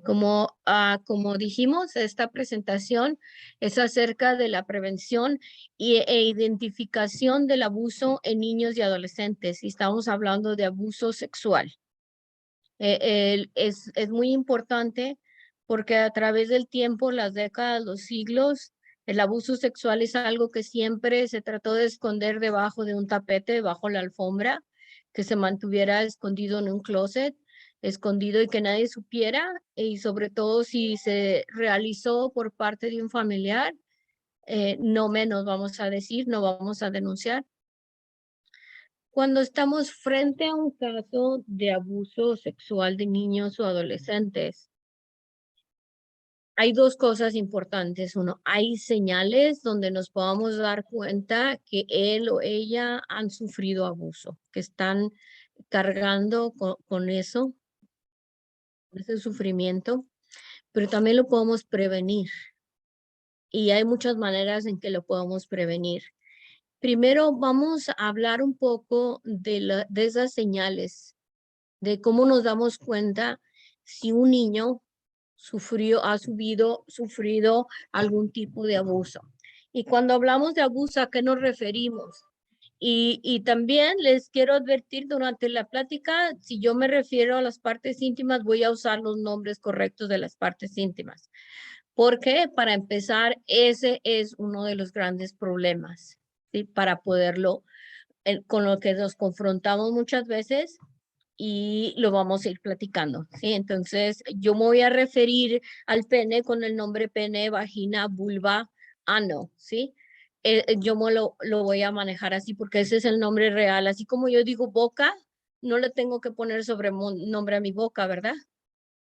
Como dijimos, esta presentación es acerca de la prevención e identificación del abuso en niños y adolescentes. Y estamos hablando de abuso sexual. Es muy importante porque a través del tiempo, las décadas, los siglos, el abuso sexual es algo que siempre se trató de esconder debajo de un tapete, bajo la alfombra, que se mantuviera escondido en un closet, escondido y que nadie supiera, y sobre todo si se realizó por parte de un familiar, no menos vamos a decir, no vamos a denunciar. Cuando estamos frente a un caso de abuso sexual de niños o adolescentes, hay dos cosas importantes. Uno, hay señales donde nos podamos dar cuenta que él o ella han sufrido abuso, que están cargando con eso, con ese sufrimiento, pero también lo podemos prevenir. Y hay muchas maneras en que lo podemos prevenir. Primero vamos a hablar un poco de esas señales, de cómo nos damos cuenta si un niño ha sufrido algún tipo de abuso. Y cuando hablamos de abuso, ¿a qué nos referimos? Y también les quiero advertir durante la plática, si yo me refiero a las partes íntimas, voy a usar los nombres correctos de las partes íntimas. Porque para empezar, ese es uno de los grandes problemas, ¿sí? Para poderlo, con lo que nos confrontamos muchas veces y lo vamos a ir platicando, ¿sí? Entonces, yo me voy a referir al pene con el nombre pene, vagina, vulva, ano, ¿sí? Yo lo voy a manejar así porque ese es el nombre real. Así como yo digo boca, no le tengo que poner nombre a mi boca, ¿verdad?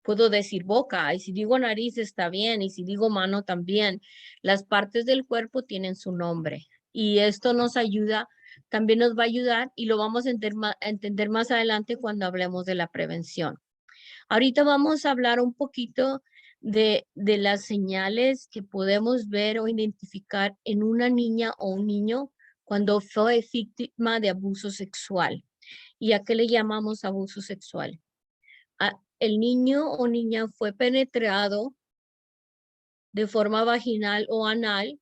Puedo decir boca, y si digo nariz está bien, y si digo mano también. Las partes del cuerpo tienen su nombre. Y esto nos ayuda, también nos va a ayudar y lo vamos a entender más adelante cuando hablemos de la prevención. Ahorita vamos a hablar un poquito de las señales que podemos ver o identificar en una niña o un niño cuando fue víctima de abuso sexual. ¿Y a qué le llamamos abuso sexual? El niño o niña fue penetrado de forma vaginal o anal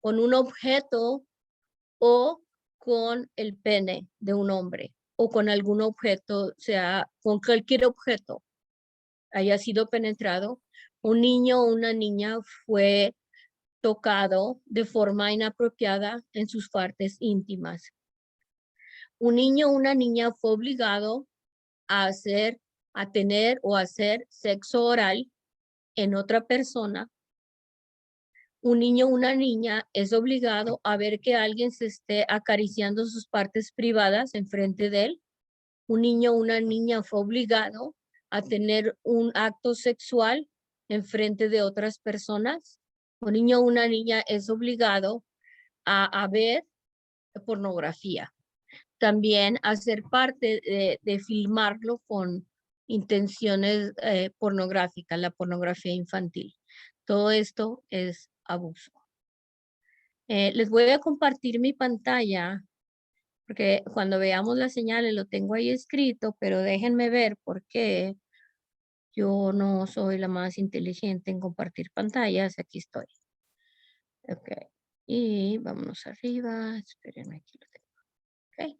con un objeto o con el pene de un hombre o con algún objeto, sea, con cualquier objeto haya sido penetrado. Un niño o una niña fue tocado de forma inapropiada en sus partes íntimas. Un niño o una niña fue obligado a tener o hacer sexo oral en otra persona. Un niño o una niña es obligado a ver que alguien se esté acariciando sus partes privadas enfrente de él. Un niño o una niña fue obligado a tener un acto sexual enfrente de otras personas. Un niño o una niña es obligado a ver pornografía. También a ser parte de filmarlo con intenciones pornográficas, la pornografía infantil. Todo esto es abuso. Les voy a compartir mi pantalla porque cuando veamos las señales lo tengo ahí escrito, pero déjenme ver porque yo no soy la más inteligente en compartir pantallas. Aquí estoy. Ok. Y vámonos arriba. Espérenme, aquí lo tengo. Ok.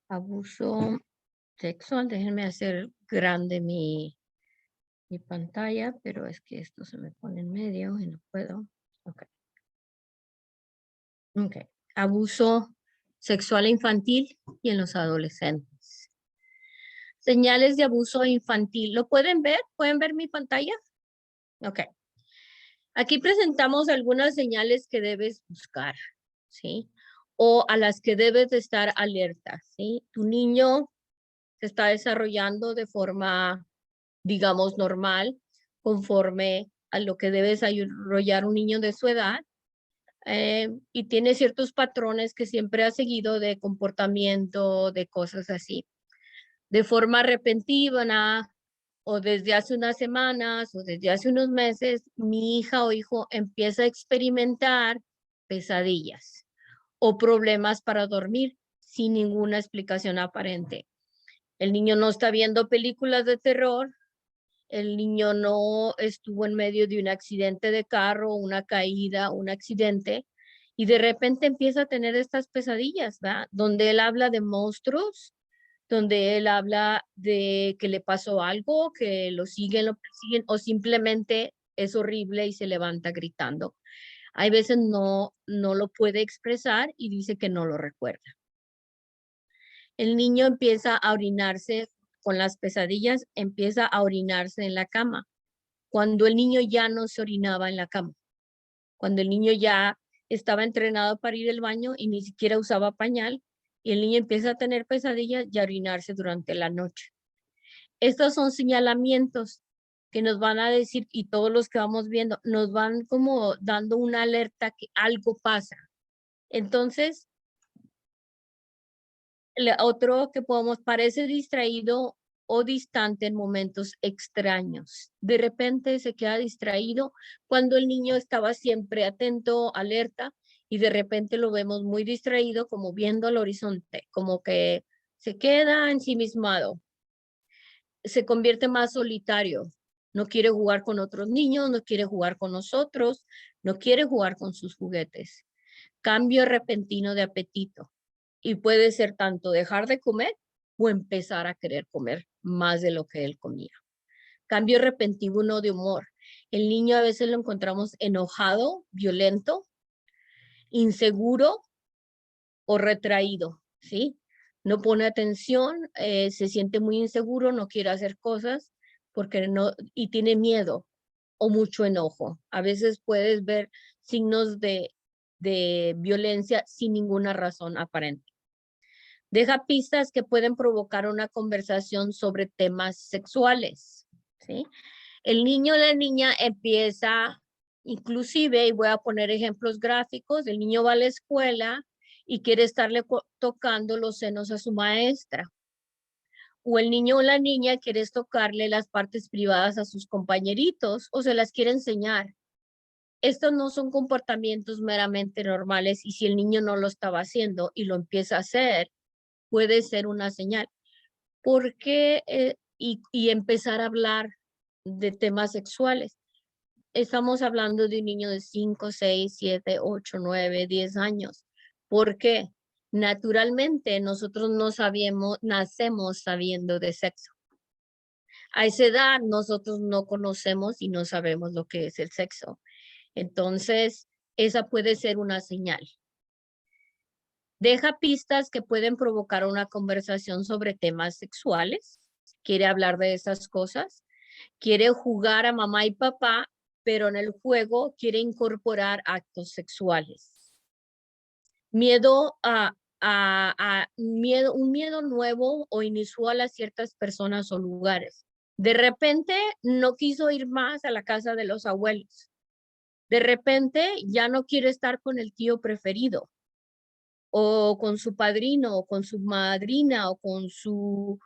Abuso sexual. Déjenme hacer grande mi pantalla, pero es que esto se me pone en medio y no puedo. Ok. Ok. Abuso sexual infantil y en los adolescentes. Señales de abuso infantil. ¿Lo pueden ver? ¿Pueden ver mi pantalla? Ok. Aquí presentamos algunas señales que debes buscar, ¿sí? O a las que debes de estar alerta, ¿sí? Tu niño se está desarrollando de forma, digamos, normal, conforme a lo que debe desarrollar un niño de su edad. Y tiene ciertos patrones que siempre ha seguido de comportamiento, de cosas así. De forma repentina o desde hace unas semanas o desde hace unos meses, mi hija o hijo empieza a experimentar pesadillas o problemas para dormir sin ninguna explicación aparente. El niño no está viendo películas de terror, el niño no estuvo en medio de un accidente de carro, una caída, un accidente, y de repente empieza a tener estas pesadillas, ¿verdad? Donde él habla de monstruos, donde él habla de que le pasó algo, que lo siguen, lo persiguen, o simplemente es horrible y se levanta gritando. Hay veces no lo puede expresar y dice que no lo recuerda. El niño empieza a orinarse con las pesadillas, empieza a orinarse en la cama, cuando el niño ya no se orinaba en la cama, cuando el niño ya estaba entrenado para ir al baño y ni siquiera usaba pañal, y el niño empieza a tener pesadillas y a orinarse durante la noche. Estos son señalamientos que nos van a decir, y todos los que vamos viendo, nos van como dando una alerta que algo pasa. Entonces, otro que podemos, parece distraído o distante en momentos extraños. De repente se queda distraído cuando el niño estaba siempre atento, alerta, y de repente lo vemos muy distraído, como viendo al horizonte, como que se queda ensimismado, se convierte más solitario, no quiere jugar con otros niños, no quiere jugar con nosotros, no quiere jugar con sus juguetes. Cambio repentino de apetito. Y puede ser tanto dejar de comer o empezar a querer comer más de lo que él comía. Cambio repentino de humor. El niño a veces lo encontramos enojado, violento, inseguro o retraído, ¿sí? No pone atención, se siente muy inseguro, no quiere hacer cosas porque no, y tiene miedo o mucho enojo. A veces puedes ver signos de violencia sin ninguna razón aparente. Deja pistas que pueden provocar una conversación sobre temas sexuales, ¿sí? El niño o la niña empieza, inclusive, y voy a poner ejemplos gráficos, el niño va a la escuela y quiere estarle tocando los senos a su maestra. O el niño o la niña quiere tocarle las partes privadas a sus compañeritos o se las quiere enseñar. Estos no son comportamientos meramente normales y si el niño no lo estaba haciendo y lo empieza a hacer, puede ser una señal. Porque, y empezar a hablar de temas sexuales. Estamos hablando de un niño de 5, 6, 7, 8, 9, 10 años. ¿Por qué? Naturalmente nosotros no sabíamos, nacemos sabiendo de sexo. A esa edad nosotros no conocemos y no sabemos lo que es el sexo. Entonces, esa puede ser una señal. Deja pistas que pueden provocar una conversación sobre temas sexuales. Quiere hablar de esas cosas. Quiere jugar a mamá y papá, pero en el juego quiere incorporar actos sexuales. Miedo un miedo nuevo o inusual a ciertas personas o lugares. De repente no quiso ir más a la casa de los abuelos. De repente ya no quiere estar con el tío preferido o con su padrino o con su madrina o con su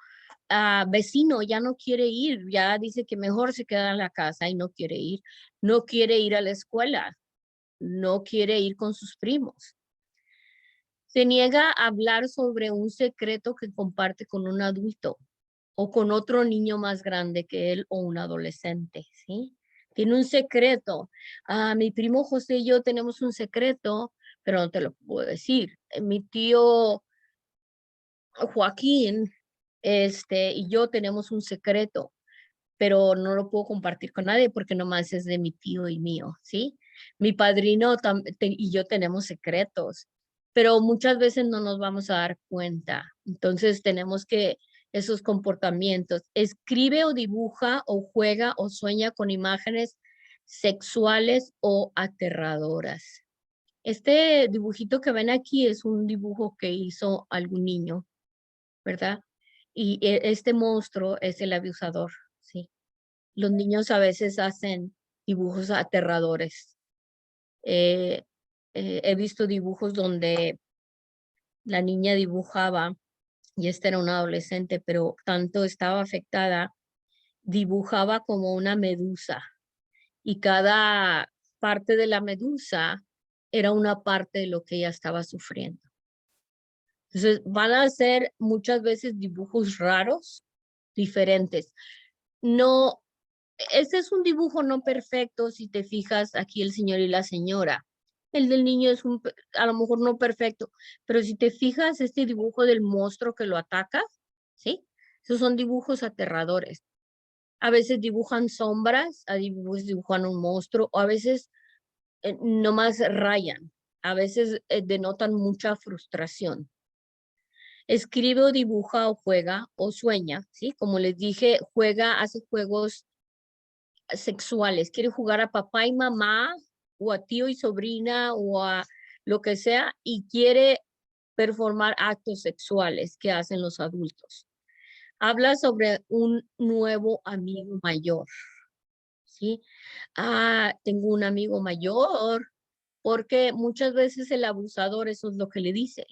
vecino, ya no quiere ir, ya dice que mejor se queda en la casa y no quiere ir a la escuela, no quiere ir con sus primos. Se niega a hablar sobre un secreto que comparte con un adulto o con otro niño más grande que él o un adolescente, ¿sí? Tiene un secreto. Mi primo José y yo tenemos un secreto, pero no te lo puedo decir. Mi tío Joaquín, y yo tenemos un secreto, pero no lo puedo compartir con nadie porque nomás es de mi tío y mío, ¿sí? Mi padrino y yo tenemos secretos, pero muchas veces no nos vamos a dar cuenta. Entonces tenemos que esos comportamientos, escribe o dibuja o juega o sueña con imágenes sexuales o aterradoras. Este dibujito que ven aquí es un dibujo que hizo algún niño, ¿verdad? Y este monstruo es el abusador, ¿sí? Los niños a veces hacen dibujos aterradores. Eh, he visto dibujos donde la niña dibujaba, y esta era una adolescente, pero tanto estaba afectada, dibujaba como una medusa y cada parte de la medusa era una parte de lo que ella estaba sufriendo. Entonces van a hacer muchas veces dibujos raros, diferentes. No Este es un dibujo no perfecto, si te fijas aquí el señor y la señora. El del niño es a lo mejor no perfecto, pero si te fijas este dibujo del monstruo que lo ataca, ¿sí? Esos son dibujos aterradores. A veces dibujan sombras, a veces dibujan un monstruo, o a veces nomás rayan. A veces denotan mucha frustración. Escribe o dibuja o juega o sueña, ¿sí? Como les dije, hace juegos sexuales, quiere jugar a papá y mamá o a tío y sobrina o a lo que sea y quiere performar actos sexuales que hacen los adultos. Habla sobre un nuevo amigo mayor, ¿sí? Ah, tengo un amigo mayor, porque muchas veces el abusador eso es lo que le dice,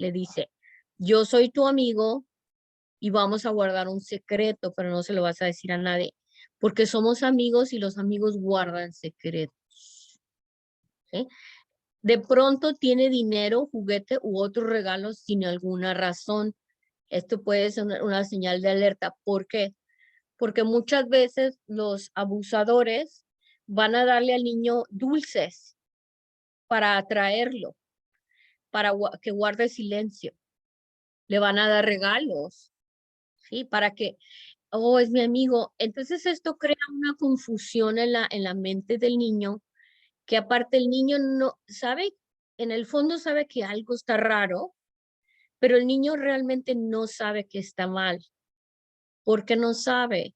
yo soy tu amigo y vamos a guardar un secreto, pero no se lo vas a decir a nadie, porque somos amigos y los amigos guardan secretos. ¿Sí? De pronto tiene dinero, juguete u otros regalos sin alguna razón. Esto puede ser una señal de alerta. ¿Por qué? Porque muchas veces los abusadores van a darle al niño dulces para atraerlo, para que guarde silencio. Le van a dar regalos, ¿sí? Para que oh, es mi amigo. Entonces esto crea una confusión en la mente del niño, que aparte el niño no sabe, en el fondo sabe que algo está raro, pero el niño realmente no sabe que está mal. ¿Por qué no sabe?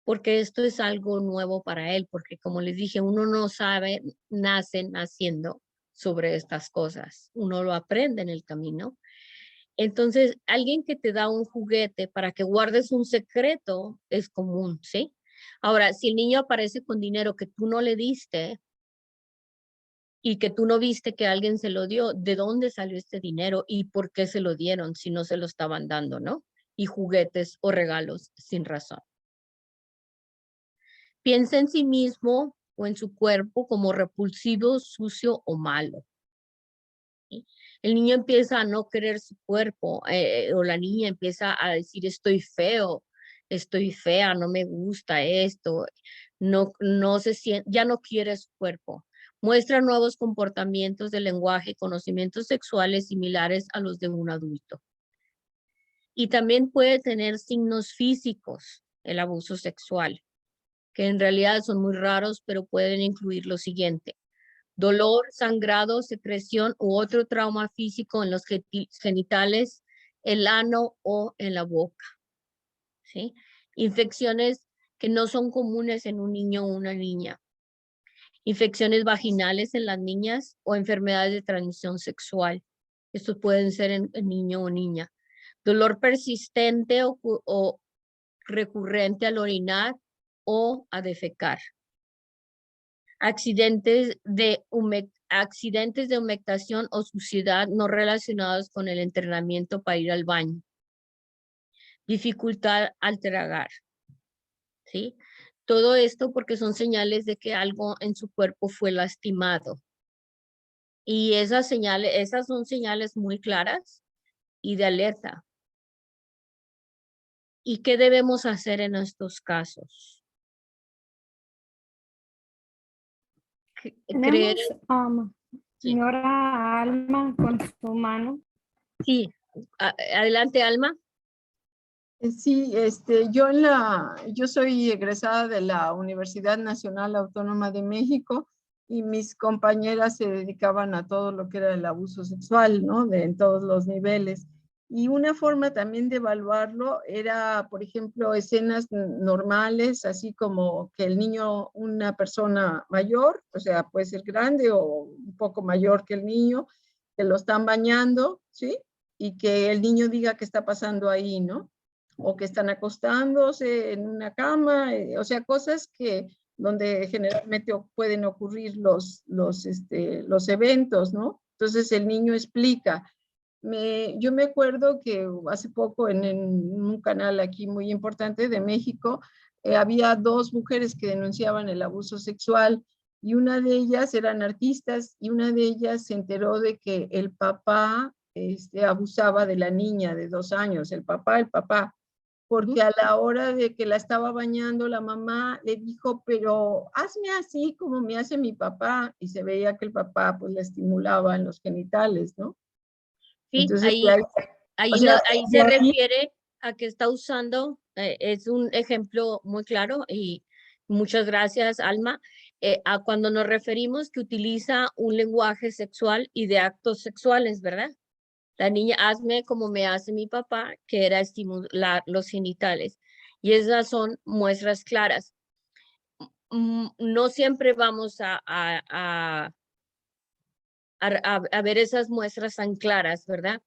Porque esto es algo nuevo para él, porque como les dije, uno no sabe, nace naciendo sobre estas cosas, uno lo aprende en el camino. Entonces, alguien que te da un juguete para que guardes un secreto es común, ¿sí? Ahora, si el niño aparece con dinero que tú no le diste y que tú no viste que alguien se lo dio, ¿de dónde salió este dinero y por qué se lo dieron si no se lo estaban dando, ¿no? Y juguetes o regalos sin razón. Piensa en sí mismo o en su cuerpo como repulsivo, sucio o malo. ¿Sí? El niño empieza a no querer su cuerpo o la niña empieza a decir estoy feo, estoy fea, no me gusta esto, no se siente, ya no quiere su cuerpo. Muestra nuevos comportamientos de lenguaje y conocimientos sexuales similares a los de un adulto. Y también puede tener signos físicos, el abuso sexual, que en realidad son muy raros, pero pueden incluir lo siguiente: dolor, sangrado, secreción u otro trauma físico en los genitales, el ano o en la boca, ¿sí? Infecciones que no son comunes en un niño o una niña. Infecciones vaginales en las niñas o enfermedades de transmisión sexual. Estos pueden ser en niño o niña. Dolor persistente o recurrente al orinar o a defecar. Accidentes de humectación o suciedad no relacionados con el entrenamiento para ir al baño. Dificultad al tragar, ¿sí? Todo esto porque son señales de que algo en su cuerpo fue lastimado. Y esas son señales muy claras y de alerta. ¿Y qué debemos hacer en estos casos? Creer, Tenemos sí, señora Alma con su mano. sí. Adelante, Alma. Sí, yo soy egresada de la Universidad Nacional Autónoma de México y mis compañeras se dedicaban a todo lo que era el abuso sexual, ¿no? En todos los niveles. Y una forma también de evaluarlo era, por ejemplo, escenas normales, así como que el niño, una persona mayor, o sea, puede ser grande o un poco mayor que el niño, que lo están bañando, ¿sí? Y que el niño diga qué está pasando ahí, ¿no? O que están acostándose en una cama, o sea, cosas que donde generalmente pueden ocurrir los eventos, ¿no? Entonces el niño explica. Yo me acuerdo que hace poco en un canal aquí muy importante de México, había dos mujeres que denunciaban el abuso sexual y una de ellas eran artistas y una de ellas se enteró de que el papá abusaba de la niña de 2 años, el papá, porque a la hora de que la estaba bañando, la mamá le dijo, pero hazme así como me hace mi papá, y se veía que el papá pues le estimulaba en los genitales, ¿no? Sí, Entonces, de ahí, o sea, ahí de se ahí, refiere a que está usando, es un ejemplo muy claro y muchas gracias, Alma, a cuando nos referimos que utiliza un lenguaje sexual y de actos sexuales, ¿verdad? La niña, hazme como me hace mi papá, que era estimular los genitales. Y esas son muestras claras. No siempre vamos a ver esas muestras tan claras, ¿verdad?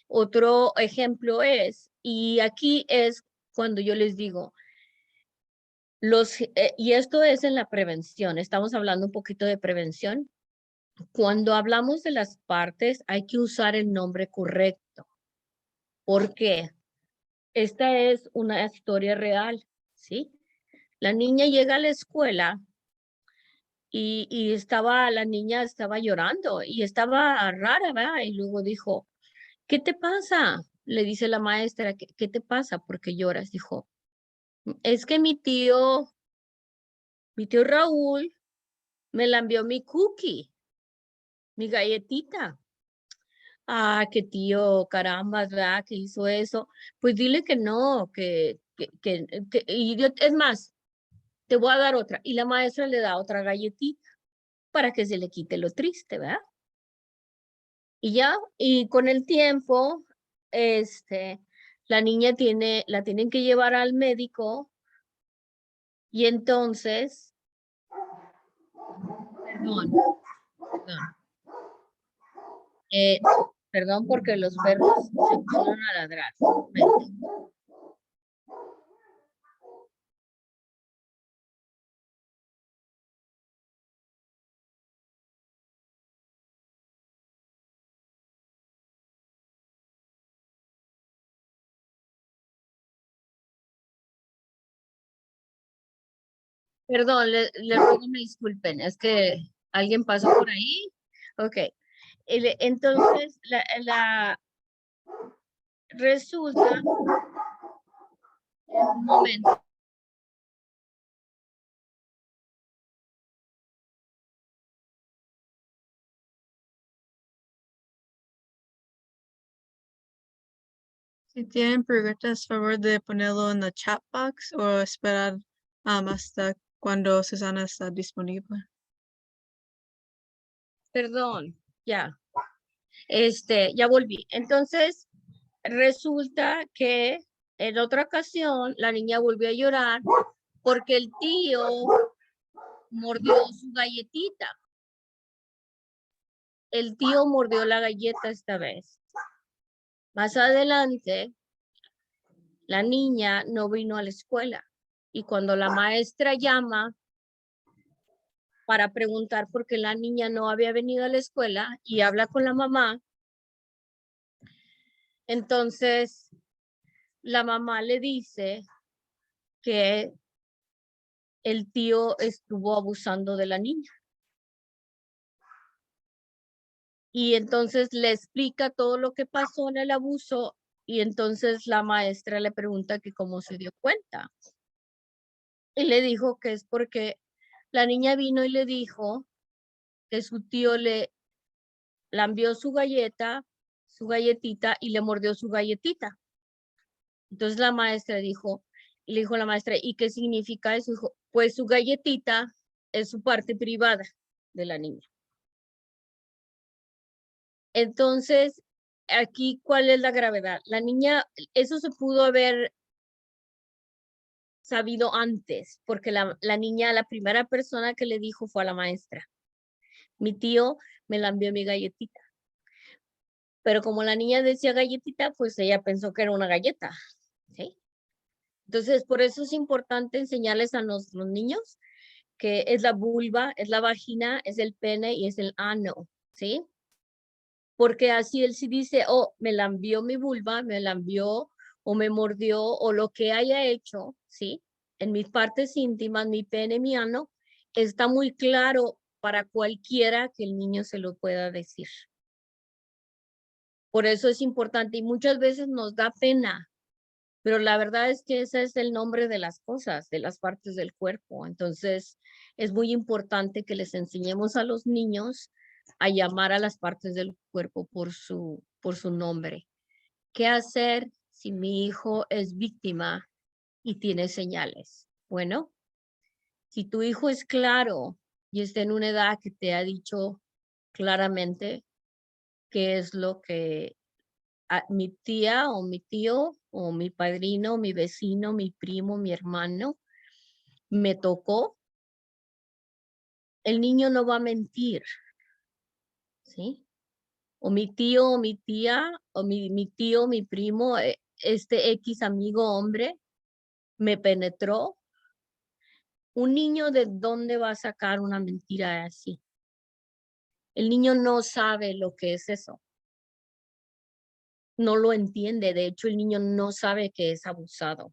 Otro ejemplo es, y aquí es cuando yo les digo, y esto es en la prevención, estamos hablando un poquito de prevención. Cuando hablamos de las partes, hay que usar el nombre correcto. ¿Por qué? Esta es una historia real, ¿sí? La niña llega a la escuela y la niña estaba llorando y estaba rara, ¿verdad? Y luego dijo, ¿qué te pasa? Le dice la maestra, ¿qué te pasa? ¿Por qué lloras? Dijo, es que mi tío Raúl me la envió mi cookie, mi galletita. Ah, qué tío, caramba, ¿verdad? Que hizo eso. Pues dile que no, es más, te voy a dar otra. Y la maestra le da otra galletita para que se le quite lo triste, ¿verdad? Y ya, y con el tiempo, la niña la tienen que llevar al médico y entonces, perdón, perdón, eh, perdón porque los perros se pusieron a ladrar. Un momento. Perdón, le ruego me disculpen, es que alguien pasó por ahí. Ok, entonces resulta, un momento. Si tienen preguntas, favor de ponerlo en la chat box o esperar hasta cuando Susana está disponible. Perdón, ya. Ya volví. Entonces, resulta que en otra ocasión la niña volvió a llorar porque el tío mordió su galletita. El tío mordió la galleta esta vez. Más adelante, la niña no vino a la escuela y cuando la maestra llama para preguntar por qué la niña no había venido a la escuela y habla con la mamá, entonces la mamá le dice que el tío estuvo abusando de la niña. Y entonces le explica todo lo que pasó en el abuso y entonces la maestra le pregunta que cómo se dio cuenta. Y le dijo que es porque la niña vino y le dijo que su tío le envió su galletita y le mordió su galletita. Entonces la maestra dijo, le dijo a la maestra, ¿y qué significa eso? Dijo, pues su galletita es su parte privada de la niña. Entonces, aquí, ¿cuál es la gravedad? La niña, eso se pudo haber sabido antes, porque la niña, la primera persona que le dijo fue a la maestra. Mi tío me la envió mi galletita. Pero como la niña decía galletita, pues ella pensó que era una galleta, ¿sí? Entonces, por eso es importante enseñarles a los niños que es la vulva, es la vagina, es el pene y es el ano, ¿sí? Porque así él sí dice, oh, me la envió mi vulva, me la envió o me mordió o lo que haya hecho, ¿sí? En mis partes íntimas, mi pene, mi ano, está muy claro para cualquiera que el niño se lo pueda decir. Por eso es importante y muchas veces nos da pena pero la verdad es que ese es el nombre de las cosas, de las partes del cuerpo. Entonces, es muy importante que les enseñemos a los niños a llamar a las partes del cuerpo por su nombre. ¿Qué hacer si mi hijo es víctima y tiene señales? Bueno, si tu hijo es claro y está en una edad que te ha dicho claramente qué es lo que mi tía o mi tío o mi padrino, mi vecino, mi primo, mi hermano me tocó, el niño no va a mentir, ¿sí? O mi tío o mi tía o mi tío, mi primo, este X amigo hombre me penetró. Un niño, ¿de dónde va a sacar una mentira así? El niño no sabe lo que es eso. No lo entiende. De hecho, el niño no sabe que es abusado.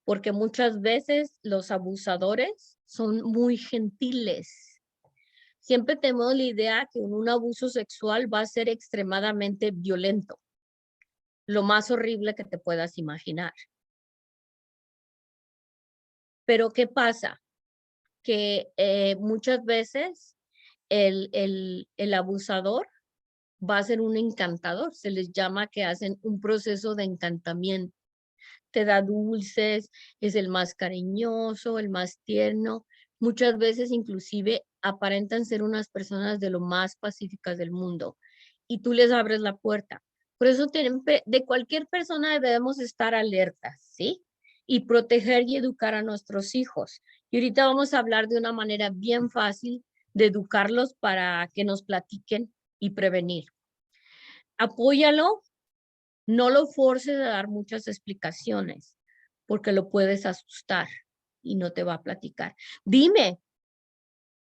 Porque muchas veces los abusadores son muy gentiles. Siempre tenemos la idea que un abuso sexual va a ser extremadamente violento. Lo más horrible que te puedas imaginar. Pero ¿qué pasa? Que muchas veces el abusador va a ser un encantador. Se les llama que hacen un proceso de encantamiento. Te da dulces, es el más cariñoso, el más tierno. Muchas veces inclusive aparentan ser unas personas de lo más pacíficas del mundo y tú les abres la puerta. Por eso de cualquier persona debemos estar alertas, ¿sí? Y proteger y educar a nuestros hijos. Y ahorita vamos a hablar de una manera bien fácil de educarlos para que nos platiquen y prevenir. Apóyalo, no lo forces a dar muchas explicaciones, porque lo puedes asustar y no te va a platicar. Dime,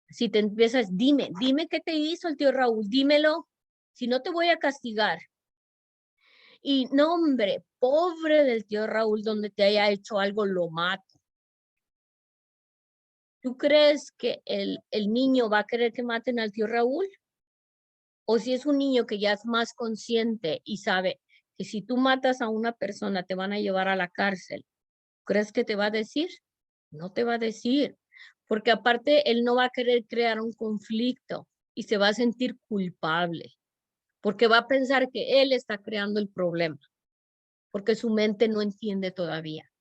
si te empiezas, dime qué te hizo el tío Raúl, dímelo, si no te voy a castigar. Y no, hombre, pobre del tío Raúl, donde te haya hecho algo, lo mato. ¿Tú crees que el niño va a querer que maten al tío Raúl? O si es un niño que ya es más consciente y sabe que si tú matas a una persona te van a llevar a la cárcel, ¿crees que te va a decir? No te va a decir, porque aparte él no va a querer crear un conflicto y se va a sentir culpable, porque va a pensar que él está creando el problema, porque su mente no entiende todavía.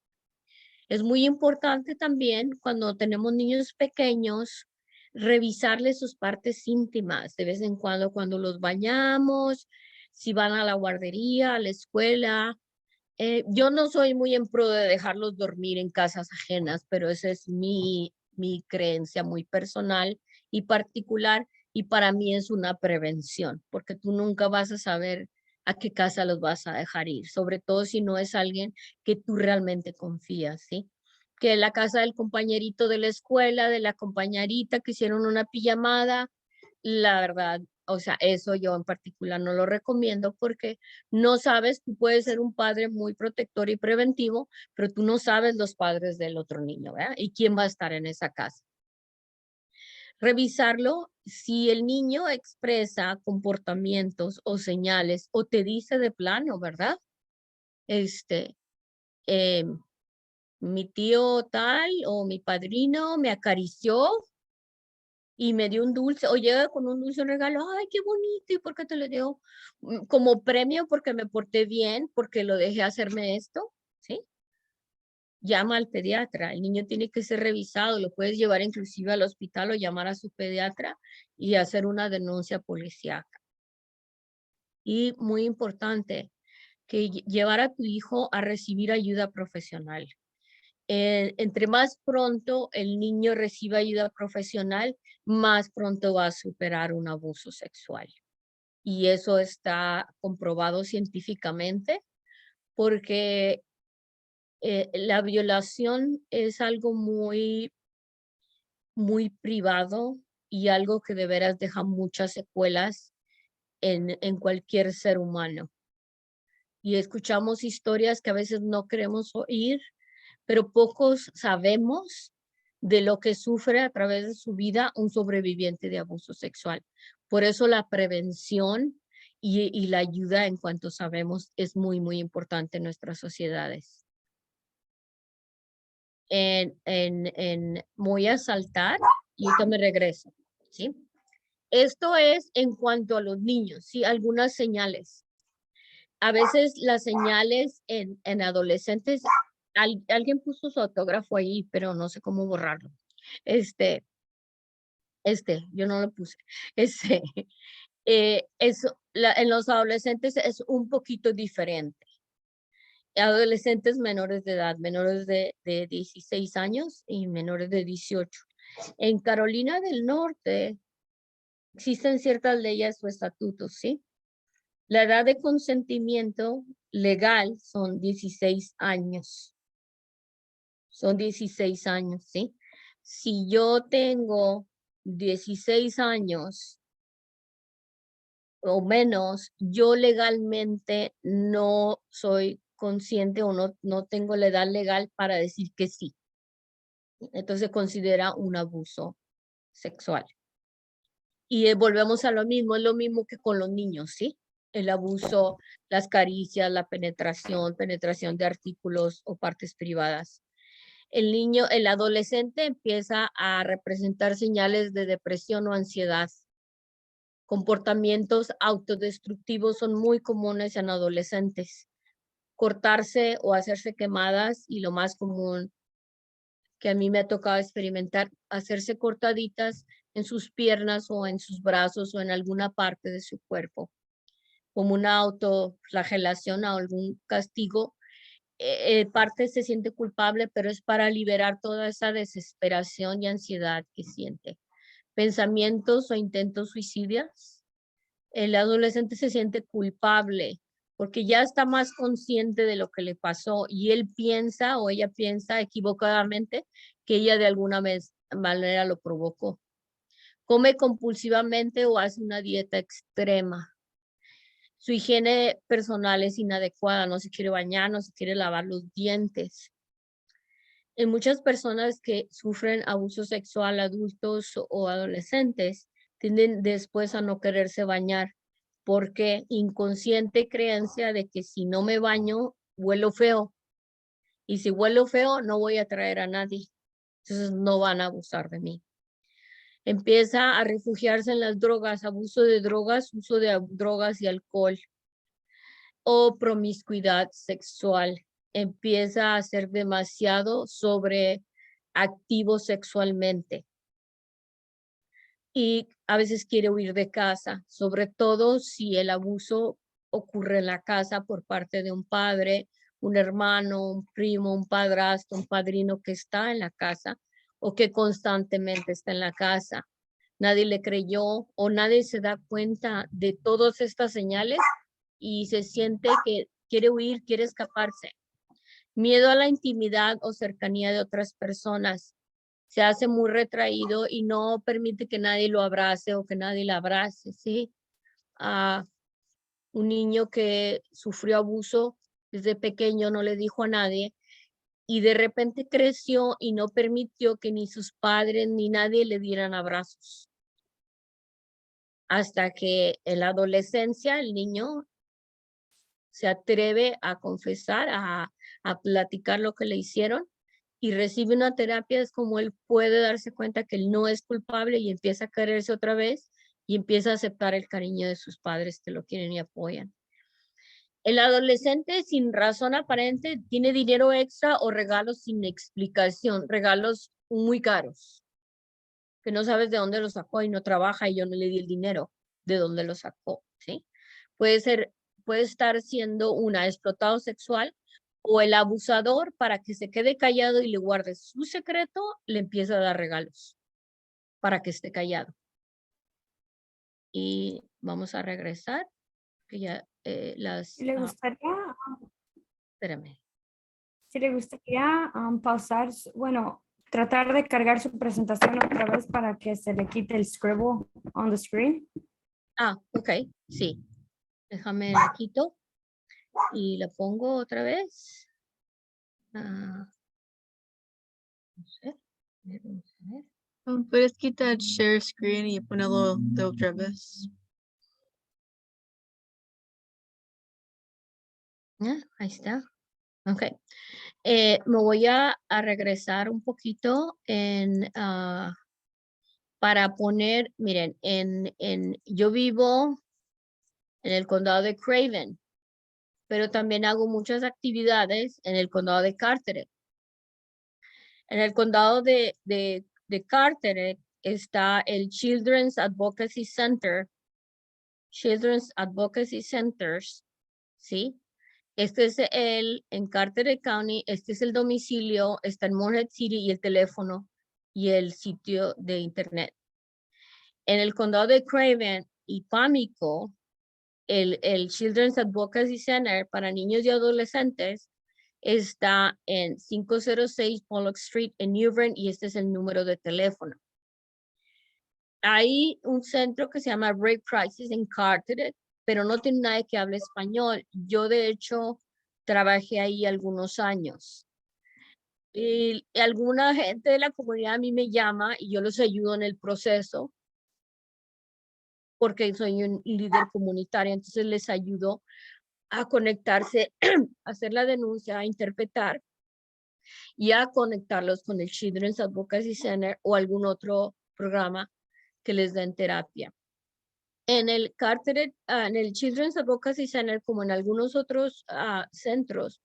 Es muy importante también cuando tenemos niños pequeños, revisarles sus partes íntimas de vez en cuando los bañamos, si van a la guardería, a la escuela. Yo no soy muy en pro de dejarlos dormir en casas ajenas, pero esa es mi creencia muy personal y particular, y para mí es una prevención, porque tú nunca vas a saber a qué casa los vas a dejar ir, sobre todo si no es alguien que tú realmente confías, ¿sí? Que la casa del compañerito de la escuela, de la compañerita que hicieron una pijamada, la verdad, o sea, eso yo en particular no lo recomiendo porque no sabes, tú puedes ser un padre muy protector y preventivo, pero tú no sabes los padres del otro niño, ¿verdad? Y quién va a estar en esa casa. Revisarlo si el niño expresa comportamientos o señales o te dice de plano, ¿verdad? Eh, mi tío tal o mi padrino me acarició y me dio un dulce, o llega con un dulce regalo, ay, qué bonito, ¿y por qué te lo dio? Como premio porque me porté bien, porque lo dejé hacerme esto, ¿sí? Llama al pediatra, el niño tiene que ser revisado, lo puedes llevar inclusive al hospital o llamar a su pediatra y hacer una denuncia policíaca. Y muy importante, que llevar a tu hijo a recibir ayuda profesional. Entre más pronto el niño reciba ayuda profesional, más pronto va a superar un abuso sexual. Y eso está comprobado científicamente porque la violación es algo muy, muy privado y algo que de veras deja muchas secuelas en cualquier ser humano. Y escuchamos historias que a veces no queremos oír, pero pocos sabemos de lo que sufre a través de su vida un sobreviviente de abuso sexual. Por eso la prevención y la ayuda, en cuanto sabemos, es muy, muy importante en nuestras sociedades. Voy a saltar y ahorita me regreso, ¿sí? Esto es en cuanto a los niños, ¿sí? Algunas señales. A veces las señales en adolescentes, alguien puso su autógrafo ahí, pero no sé cómo borrarlo. Yo no lo puse. En los adolescentes es un poquito diferente. Adolescentes menores de edad, menores de 16 años y menores de 18. En Carolina del Norte existen ciertas leyes o estatutos, ¿sí? La edad de consentimiento legal son 16 años. Son 16 años, ¿sí? Si yo tengo 16 años o menos, yo legalmente no soy consciente o no tengo la edad legal para decir que sí. Entonces se considera un abuso sexual. Y volvemos a lo mismo, es lo mismo que con los niños, ¿sí? El abuso, las caricias, la penetración de artículos o partes privadas. El adolescente empieza a representar señales de depresión o ansiedad. Comportamientos autodestructivos son muy comunes en adolescentes. Cortarse o hacerse quemadas, y lo más común que a mí me ha tocado experimentar, hacerse cortaditas en sus piernas o en sus brazos o en alguna parte de su cuerpo, como una autoflagelación o algún castigo. Parte se siente culpable, pero es para liberar toda esa desesperación y ansiedad que siente. Pensamientos o intentos suicidas. El adolescente se siente culpable porque ya está más consciente de lo que le pasó y él piensa o ella piensa equivocadamente que ella de alguna manera lo provocó. Come compulsivamente o hace una dieta extrema. Su higiene personal es inadecuada, no se quiere bañar, no se quiere lavar los dientes. En muchas personas que sufren abuso sexual, adultos o adolescentes, tienden después a no quererse bañar porque inconsciente creencia de que si no me baño, huelo feo. Y si huelo feo, no voy a atraer a nadie. Entonces no van a abusar de mí. Empieza a refugiarse en las drogas, abuso de drogas, uso de drogas y alcohol o promiscuidad sexual. Empieza a ser demasiado sobreactivo sexualmente. Y a veces quiere huir de casa, sobre todo si el abuso ocurre en la casa por parte de un padre, un hermano, un primo, un padrastro, un padrino que está en la casa o que constantemente está en la casa. Nadie le creyó o nadie se da cuenta de todas estas señales y se siente que quiere huir, quiere escaparse. Miedo a la intimidad o cercanía de otras personas. Se hace muy retraído y no permite que nadie lo abrace o que nadie la abrace, ¿sí? Un niño que sufrió abuso desde pequeño no le dijo a nadie y de repente creció y no permitió que ni sus padres ni nadie le dieran abrazos. Hasta que en la adolescencia el niño se atreve a confesar, a platicar lo que le hicieron y recibe una terapia, es como él puede darse cuenta que él no es culpable y empieza a quererse otra vez y empieza a aceptar el cariño de sus padres que lo quieren y apoyan. El adolescente sin razón aparente tiene dinero extra o regalos sin explicación, regalos muy caros, que no sabes de dónde lo sacó y no trabaja y yo no le di el dinero, de dónde lo sacó, ¿sí? Puede estar siendo una explotado sexual o el abusador, para que se quede callado y le guarde su secreto, le empieza a dar regalos para que esté callado. Y vamos a regresar, que ya Si le gustaría, espérame. si le gustaría pausar, bueno, tratar de cargar su presentación otra vez para que se le quite el scribble on the screen. Ok, sí. Déjame la quito y la pongo otra vez. No sé. Vamos a ver. Puedes quitar share screen y ponerlo de otra vez. Ahí está. Ok. Me voy a regresar un poquito para poner, miren, yo vivo en el condado de Craven, pero también hago muchas actividades en el condado de Carteret. En el condado de Carteret está el Children's Advocacy Center, Children's Advocacy Centers, ¿sí? Este es en Carteret County, este es el domicilio, está en Morehead City y el teléfono y el sitio de internet. En el condado de Craven y Pamlico, el Children's Advocacy Center para niños y adolescentes está en 506 Pollock Street en New Bern y este es el número de teléfono. Hay un centro que se llama Ray Prices en Carteret, pero no tiene nadie que hable español. Yo, de hecho, trabajé ahí algunos años. Y alguna gente de la comunidad a mí me llama y yo los ayudo en el proceso porque soy un líder comunitario, entonces les ayudo a conectarse, a hacer la denuncia, a interpretar y a conectarlos con el Children's Advocacy Center o algún otro programa que les den terapia. En el Carteret, en el Children's Advocacy Center, como en algunos otros centros,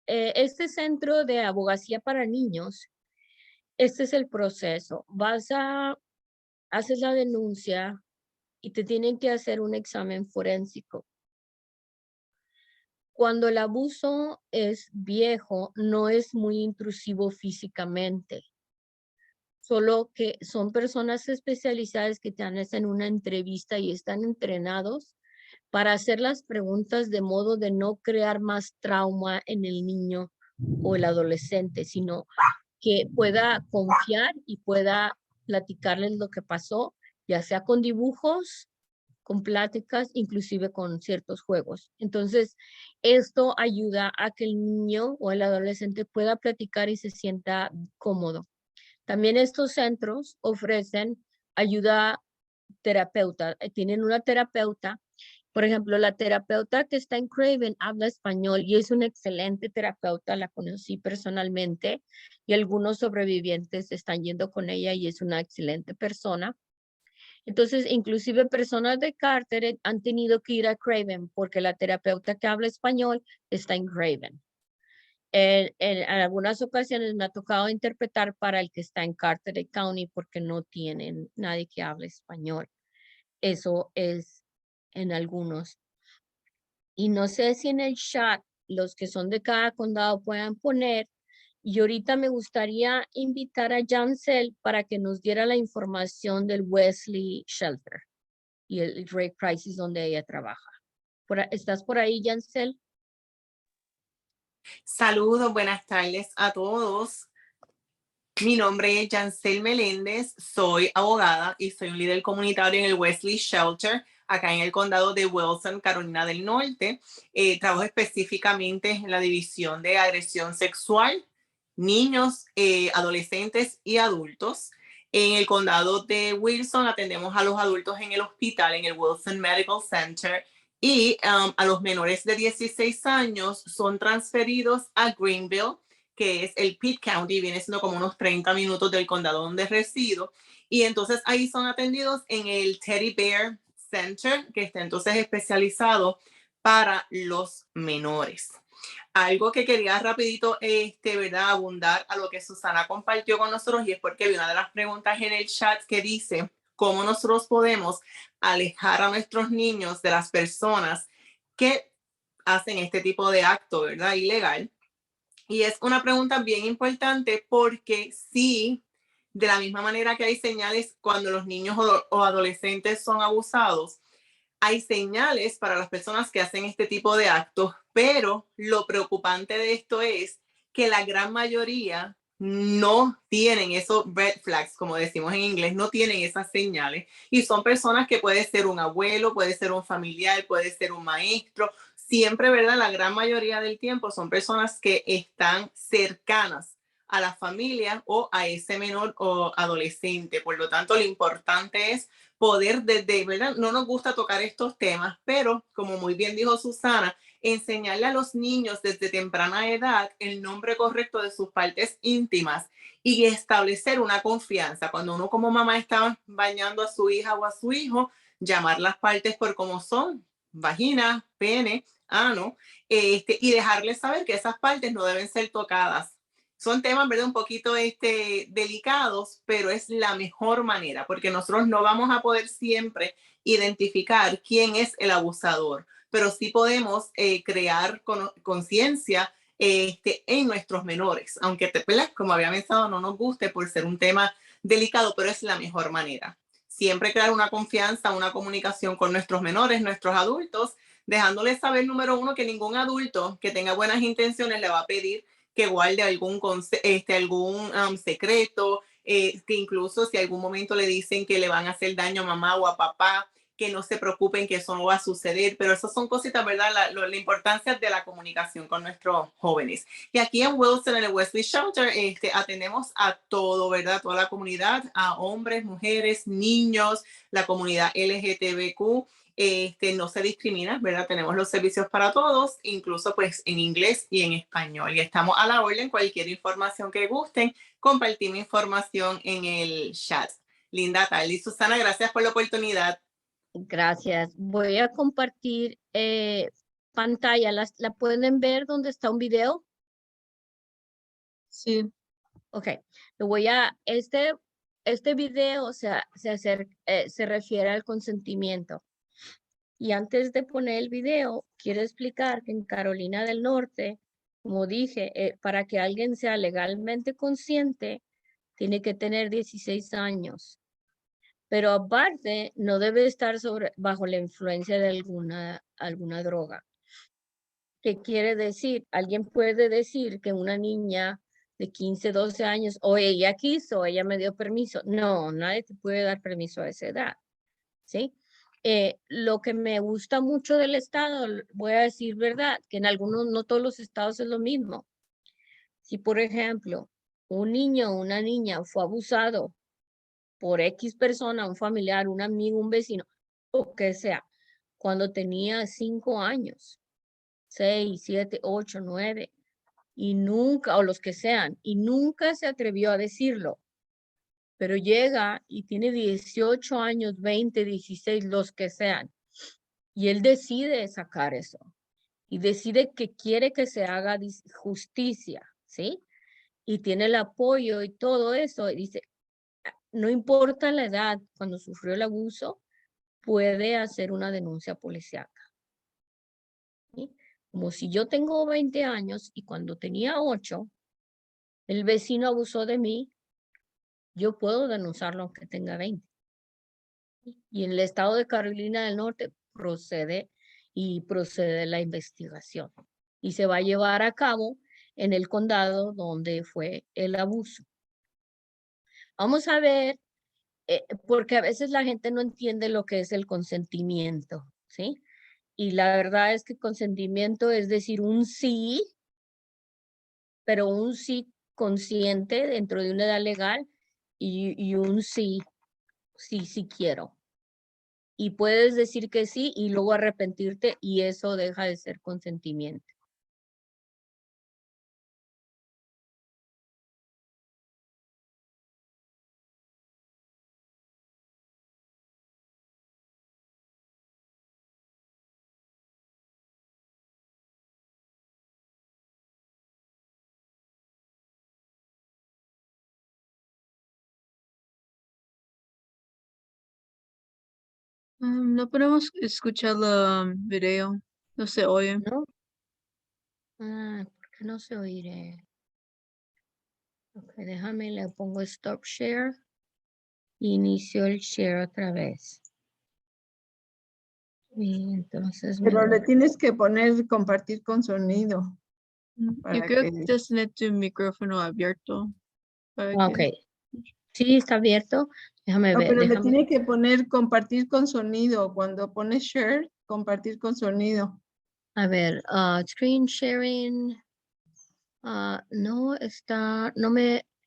este centro de abogacía para niños, este es el proceso. Haces la denuncia y te tienen que hacer un examen forénsico. Cuando el abuso es viejo, no es muy intrusivo físicamente. Solo que son personas especializadas que te hacen una entrevista y están entrenados para hacer las preguntas de modo de no crear más trauma en el niño o el adolescente, sino que pueda confiar y pueda platicarles lo que pasó, ya sea con dibujos, con pláticas, inclusive con ciertos juegos. Entonces, esto ayuda a que el niño o el adolescente pueda platicar y se sienta cómodo. También estos centros ofrecen ayuda terapeuta. Tienen una terapeuta. Por ejemplo, la terapeuta que está en Craven habla español y es una excelente terapeuta, la conocí personalmente y algunos sobrevivientes están yendo con ella y es una excelente persona. Entonces, inclusive personas de Carteret han tenido que ir a Craven porque la terapeuta que habla español está en Craven. En algunas ocasiones me ha tocado interpretar para el que está en Carteret County porque no tienen nadie que hable español. Eso es en algunos. Y no sé si en el chat los que son de cada condado puedan poner. Y ahorita me gustaría invitar a Jancel para que nos diera la información del Wesley Shelter y el Ray Crisis donde ella trabaja. ¿Estás por ahí, Jancel? Saludos, buenas tardes a todos. Mi nombre es Jancel Meléndez, soy abogada y soy un líder comunitario en el Wesley Shelter, acá en el condado de Wilson, Carolina del Norte. Trabajo específicamente en la división de agresión sexual, niños, adolescentes y adultos. En el condado de Wilson atendemos a los adultos en el hospital, en el Wilson Medical Center, y a los menores de 16 años son transferidos a Greenville, que es el Pitt County, viene siendo como unos 30 minutos del condado donde resido. Y entonces ahí son atendidos en el Teddy Bear Center, que está entonces especializado para los menores. Algo que quería rapidito, ¿verdad? Abundar a lo que Susana compartió con nosotros, y es porque vi una de las preguntas en el chat que dice cómo nosotros podemos alejar a nuestros niños de las personas que hacen este tipo de acto, ¿verdad? Ilegal. Y es una pregunta bien importante porque sí, de la misma manera que hay señales cuando los niños o adolescentes son abusados, hay señales para las personas que hacen este tipo de actos, pero lo preocupante de esto es que la gran mayoría no tienen esos red flags, como decimos en inglés, no tienen esas señales, y son personas que puede ser un abuelo, puede ser un familiar, puede ser un maestro, siempre, ¿verdad? La gran mayoría del tiempo son personas que están cercanas a la familia o a ese menor o adolescente. Por lo tanto, lo importante es poder, desde, ¿verdad? No nos gusta tocar estos temas, pero como muy bien dijo Susana, enseñarle a los niños desde temprana edad el nombre correcto de sus partes íntimas y establecer una confianza. Cuando uno como mamá está bañando a su hija o a su hijo, llamar las partes por como son, vagina, pene, ano, y dejarles saber que esas partes no deben ser tocadas. Son temas, ¿verdad? Un poquito delicados, pero es la mejor manera, porque nosotros no vamos a poder siempre identificar quién es el abusador, pero sí podemos crear conciencia en nuestros menores, aunque como había mencionado, no nos guste por ser un tema delicado, pero es la mejor manera. Siempre crear una confianza, una comunicación con nuestros menores, nuestros adultos, dejándoles saber, número uno, que ningún adulto que tenga buenas intenciones le va a pedir que guarde algún secreto, que incluso si algún momento le dicen que le van a hacer daño a mamá o a papá, que no se preocupen, que eso no va a suceder, pero esas son cositas, ¿verdad? La importancia de la comunicación con nuestros jóvenes. Y aquí en Wilson, en el Wesley Shelter, atendemos a todo, ¿verdad? Toda la comunidad, a hombres, mujeres, niños, la comunidad LGTBQ, no se discrimina, ¿verdad? Tenemos los servicios para todos, incluso pues en inglés y en español. Y estamos a la orden, cualquier información que gusten, compartimos información en el chat. Linda tarde. Susana, gracias por la oportunidad. Gracias. Voy a compartir pantalla. ¿La pueden ver donde está un video? Sí. Ok. Lo voy a, este video se refiere al consentimiento. Y antes de poner el video, quiero explicar que en Carolina del Norte, como dije, para que alguien sea legalmente consciente, tiene que tener 16 años. Pero aparte, no debe estar bajo la influencia de alguna droga. ¿Qué quiere decir? Alguien puede decir que una niña de 15, 12 años, o ella quiso, ella me dio permiso. No, nadie te puede dar permiso a esa edad, ¿sí? Lo que me gusta mucho del estado, voy a decir verdad, que en algunos, no todos los estados es lo mismo. Si, por ejemplo, un niño o una niña fue abusado por X persona, un familiar, un amigo, un vecino, o que sea, cuando tenía 5 años, 6, 7, 8, 9, y nunca, o los que sean, y nunca se atrevió a decirlo, pero llega y tiene 18 años, 20, 16, los que sean, y él decide sacar eso, y decide que quiere que se haga justicia, ¿sí? Y tiene el apoyo y todo eso, y dice, no importa la edad, cuando sufrió el abuso, puede hacer una denuncia policíaca. ¿Sí? Como si yo tengo 20 años y cuando tenía 8, el vecino abusó de mí, yo puedo denunciarlo aunque tenga 20. Y en el estado de Carolina del Norte procede la investigación. Y se va a llevar a cabo en el condado donde fue el abuso. Vamos a ver, porque a veces la gente no entiende lo que es el consentimiento, ¿sí? Y la verdad es que consentimiento es decir un sí, pero un sí consciente dentro de una edad legal y un sí quiero. Y puedes decir que sí y luego arrepentirte y eso deja de ser consentimiento. No podemos escuchar el video. No se oye. ¿No? Ah, ¿por qué no se oiré? Ok, déjame, le pongo stop share. Inicio el share otra vez. Y entonces Pero le tienes que poner compartir con sonido. Yo para creo que- que ya tiene tu micrófono abierto. para Ok. que- Sí, está abierto. Déjame No, ver, pero le déjame. tiene que poner compartir con sonido. Cuando pones share, compartir con sonido. A ver, screen sharing. No está, no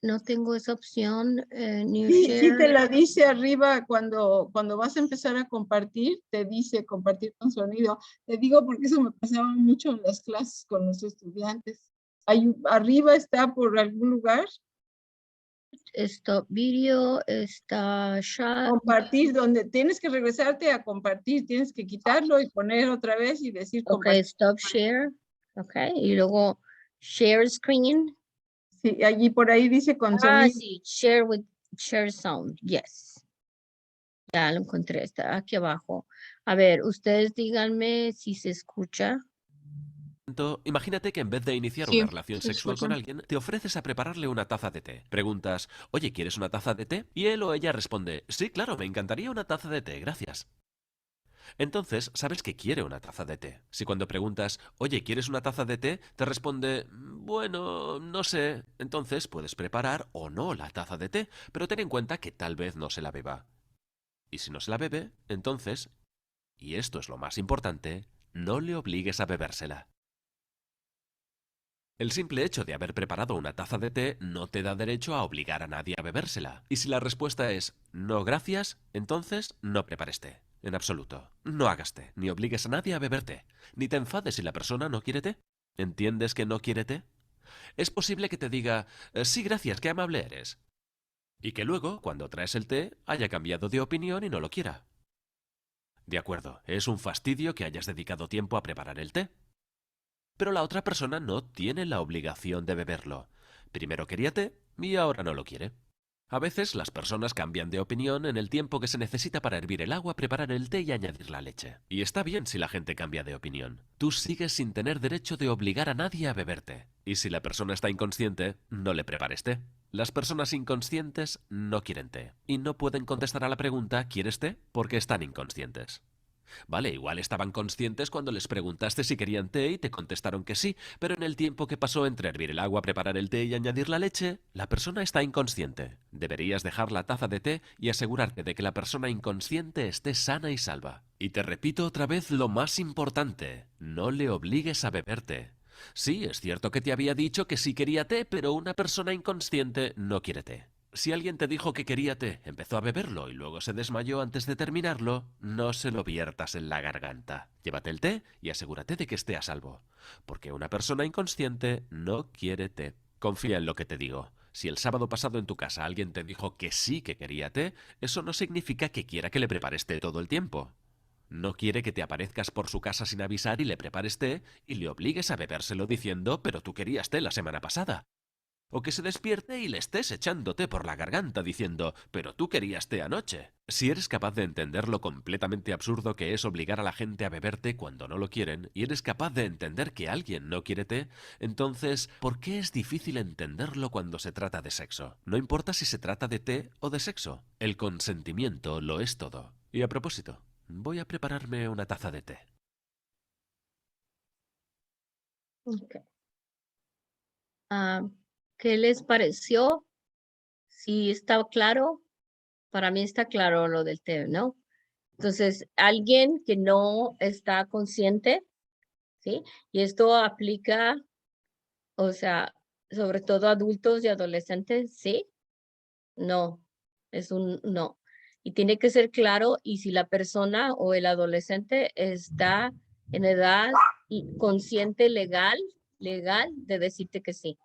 no tengo esa opción. New Sí, sí te share. la dice arriba cuando vas a empezar a compartir, te dice compartir con sonido. Te digo porque eso me pasaba mucho en las clases con los estudiantes. Arriba está por algún lugar, Stop video, está chat. compartir, donde tienes que regresarte a compartir, tienes que quitarlo y poner otra vez y decir Ok, compartir. stop share. Ok, y luego share screen. Sí, allí por ahí dice con Ah, sonido. sí, share sound. Yes. Ya lo encontré, está aquí abajo. A ver, ustedes díganme si se escucha. Imagínate que en vez de iniciar Sí, una relación se sexual con escucha. alguien, te ofreces a prepararle una taza de té. Preguntas, oye, ¿quieres una taza de té? Y él o ella responde, sí, claro, me encantaría una taza de té, gracias. Entonces, sabes que quiere una taza de té. Si cuando preguntas, oye, ¿quieres una taza de té? Te responde, bueno, no sé. Entonces puedes preparar o no la taza de té, pero ten en cuenta que tal vez no se la beba. Y si no se la bebe, entonces, y esto es lo más importante, no le obligues a bebérsela. El simple hecho de haber preparado una taza de té no te da derecho a obligar a nadie a bebérsela. Y si la respuesta es no gracias, entonces no prepares té. En absoluto. No hagas té, ni obligues a nadie a beber té. Ni te enfades si la persona no quiere té. ¿Entiendes que no quiere té? Es posible que te diga, sí, gracias, qué amable eres. Y que luego, cuando traes el té, haya cambiado de opinión y no lo quiera. De acuerdo, es un fastidio que hayas dedicado tiempo a preparar el té. Pero la otra persona no tiene la obligación de beberlo. Primero quería té y ahora no lo quiere. A veces las personas cambian de opinión en el tiempo que se necesita para hervir el agua, preparar el té y añadir la leche. Y está bien si la gente cambia de opinión. Tú sigues sin tener derecho de obligar a nadie a beber té. Y si la persona está inconsciente, no le prepares té. Las personas inconscientes no quieren té. Y no pueden contestar a la pregunta ¿quieres té? Porque están inconscientes. Vale, igual estaban conscientes cuando les preguntaste si querían té y te contestaron que sí, pero en el tiempo que pasó entre hervir el agua, preparar el té y añadir la leche, la persona está inconsciente. Deberías dejar la taza de té y asegurarte de que la persona inconsciente esté sana y salva. Y te repito otra vez lo más importante, no le obligues a beber té. Sí, es cierto que te había dicho que sí quería té, pero una persona inconsciente no quiere té. Si alguien te dijo que quería té, empezó a beberlo y luego se desmayó antes de terminarlo, no se lo viertas en la garganta. Llévate el té y asegúrate de que esté a salvo. Porque una persona inconsciente no quiere té. Confía en lo que te digo. Si el sábado pasado en tu casa alguien te dijo que sí que quería té, eso no significa que quiera que le prepares té todo el tiempo. No quiere que te aparezcas por su casa sin avisar y le prepares té y le obligues a bebérselo diciendo, pero tú querías té la semana pasada. O que se despierte y le estés echando té por la garganta diciendo, pero tú querías té anoche. Si eres capaz de entender lo completamente absurdo que es obligar a la gente a beber té cuando no lo quieren, y eres capaz de entender que alguien no quiere té, entonces, ¿por qué es difícil entenderlo cuando se trata de sexo? No importa si se trata de té o de sexo, el consentimiento lo es todo. Y a propósito, voy a prepararme una taza de té. Ok. Ah, ¿qué les pareció? Si está claro, para mí está claro lo del té, ¿no? Entonces, alguien que no está consciente, ¿sí? Y esto aplica, o sea, sobre todo adultos y adolescentes, ¿sí? No, es un no. Y tiene que ser claro, y si la persona o el adolescente está en edad consciente legal de decirte que sí.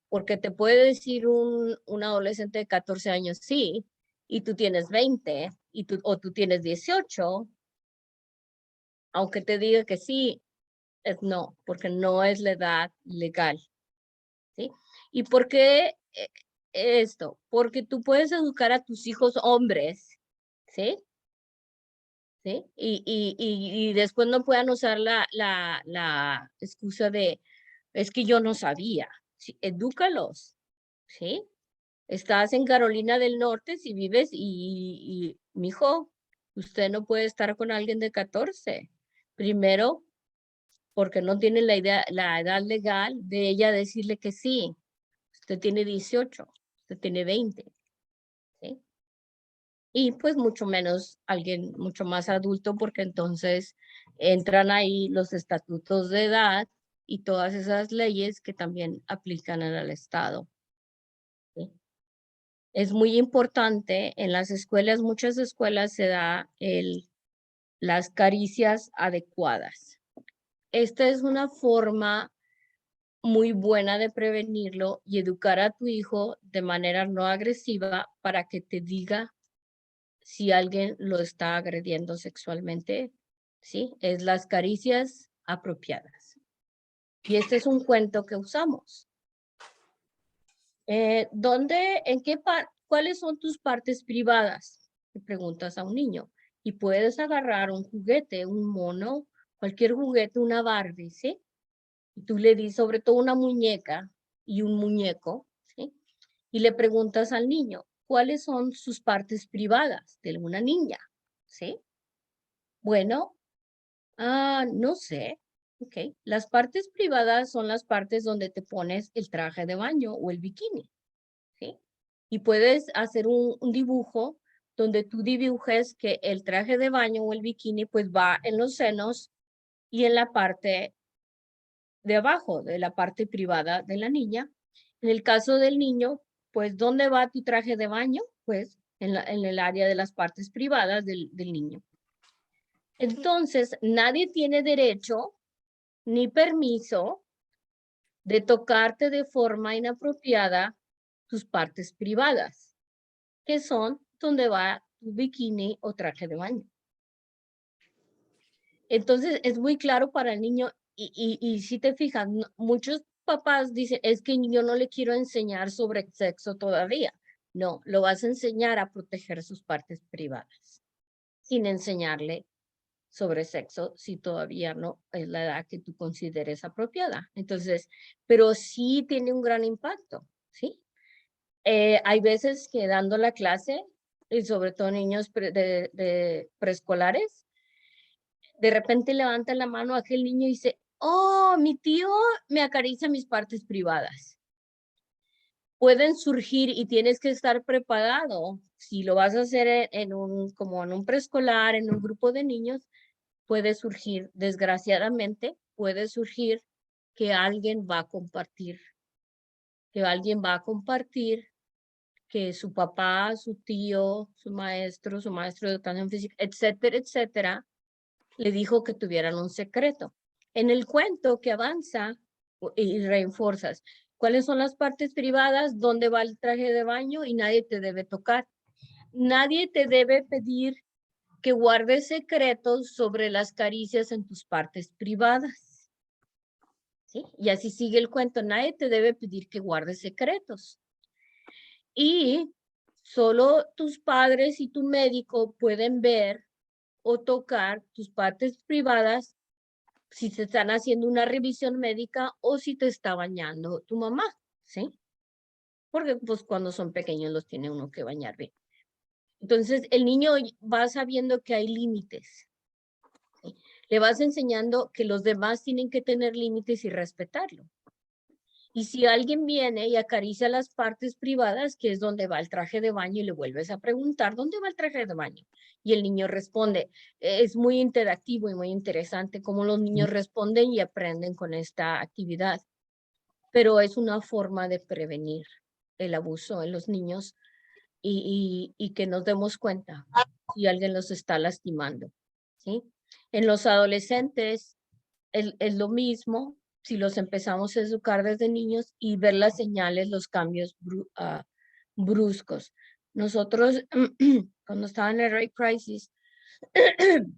Porque te puede decir un adolescente de 14 años sí, y tú tienes 20, o tú tienes 18, aunque te diga que sí, es no, porque no es la edad legal, ¿sí? ¿Y por qué esto? Porque tú puedes educar a tus hijos hombres, ¿sí? ¿Sí? Y después no puedan usar la excusa de, es que yo no sabía, ¿sí? Edúcalos, ¿sí? Estás en Carolina del Norte si vives y mijo, usted no puede estar con alguien de 14. Primero, porque no tiene la edad legal de ella decirle que sí. Usted tiene 18, usted tiene 20, ¿sí? Y pues mucho menos alguien mucho más adulto, porque entonces entran ahí los estatutos de edad y todas esas leyes que también aplican en el Estado, ¿sí? Es muy importante, en las escuelas, muchas escuelas se da las caricias adecuadas. Esta es una forma muy buena de prevenirlo y educar a tu hijo de manera no agresiva para que te diga si alguien lo está agrediendo sexualmente, ¿sí? Es las caricias apropiadas. Y este es un cuento que usamos. ¿Cuáles son tus partes privadas? Le preguntas a un niño. Y puedes agarrar un juguete, un mono, cualquier juguete, una Barbie, ¿sí? Y tú le dices, sobre todo una muñeca y un muñeco, ¿sí? Y le preguntas al niño, ¿cuáles son sus partes privadas de una niña? ¿Sí? Bueno, no sé. Ok. Las partes privadas son las partes donde te pones el traje de baño o el bikini. ¿Sí? Y puedes hacer un dibujo donde tú dibujes que el traje de baño o el bikini pues va en los senos y en la parte de abajo, de la parte privada de la niña. En el caso del niño, pues ¿dónde va tu traje de baño? Pues en el área de las partes privadas del niño. Entonces, nadie tiene derecho ni permiso de tocarte de forma inapropiada tus partes privadas, que son donde va tu bikini o traje de baño. Entonces, es muy claro para el niño y si te fijas, muchos papás dicen, es que yo no le quiero enseñar sobre sexo todavía. No, lo vas a enseñar a proteger sus partes privadas, sin enseñarle sobre sexo si todavía no es la edad que tú consideres apropiada. Entonces, pero sí tiene un gran impacto, ¿sí? Hay veces que dando la clase, y sobre todo niños de preescolares, de repente levanta la mano aquel niño y dice, oh, mi tío me acaricia mis partes privadas. Pueden surgir y tienes que estar preparado. Si lo vas a hacer como en un preescolar, en un grupo de niños, puede surgir, desgraciadamente, puede surgir que alguien va a compartir, que su papá, su tío, su maestro de educación física, etcétera, etcétera, le dijo que tuvieran un secreto. En el cuento que avanza y reenforzas, ¿cuáles son las partes privadas? ¿Dónde va el traje de baño? Y nadie te debe tocar. Nadie te debe pedir que guardes secretos sobre las caricias en tus partes privadas. ¿Sí? Y así sigue el cuento. Nadie te debe pedir que guardes secretos. Y solo tus padres y tu médico pueden ver o tocar tus partes privadas si te están haciendo una revisión médica o si te está bañando tu mamá, ¿sí? Porque pues cuando son pequeños los tiene uno que bañar bien. Entonces el niño va sabiendo que hay límites. ¿Sí? Le vas enseñando que los demás tienen que tener límites y respetarlo. Y si alguien viene y acaricia las partes privadas, que es donde va el traje de baño, y le vuelves a preguntar, ¿dónde va el traje de baño? Y el niño responde. Es muy interactivo y muy interesante cómo los niños responden y aprenden con esta actividad. Pero es una forma de prevenir el abuso en los niños y que nos demos cuenta si alguien los está lastimando, ¿sí? En los adolescentes es lo mismo si los empezamos a educar desde niños y ver las señales, los cambios bruscos. Nosotros, cuando estaba en el Rape Crisis,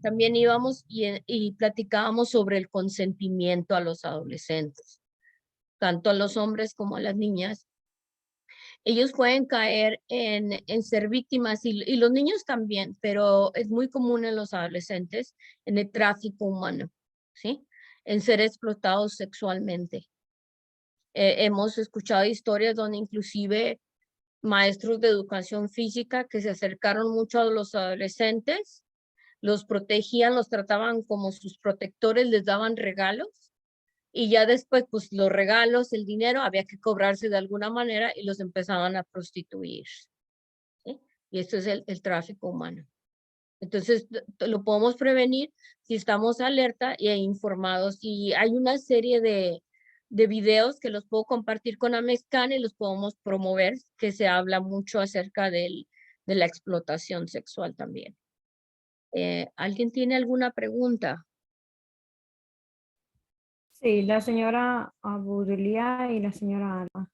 también íbamos y platicábamos sobre el consentimiento a los adolescentes, tanto a los hombres como a las niñas. Ellos pueden caer en ser víctimas y los niños también, pero es muy común en los adolescentes en el tráfico humano, ¿sí? En ser explotados sexualmente. Hemos escuchado historias donde inclusive maestros de educación física que se acercaron mucho a los adolescentes, los protegían, los trataban como sus protectores, les daban regalos y ya después pues los regalos, el dinero había que cobrarse de alguna manera y los empezaban a prostituir. ¿Sí? Y esto es el tráfico humano. Entonces, lo podemos prevenir si estamos alerta e informados. Y hay una serie de de videos que los puedo compartir con Amexcan y los podemos promover, que se habla mucho acerca de la explotación sexual también. ¿Alguien tiene alguna pregunta? Sí, la señora Abudelia y la señora Alba.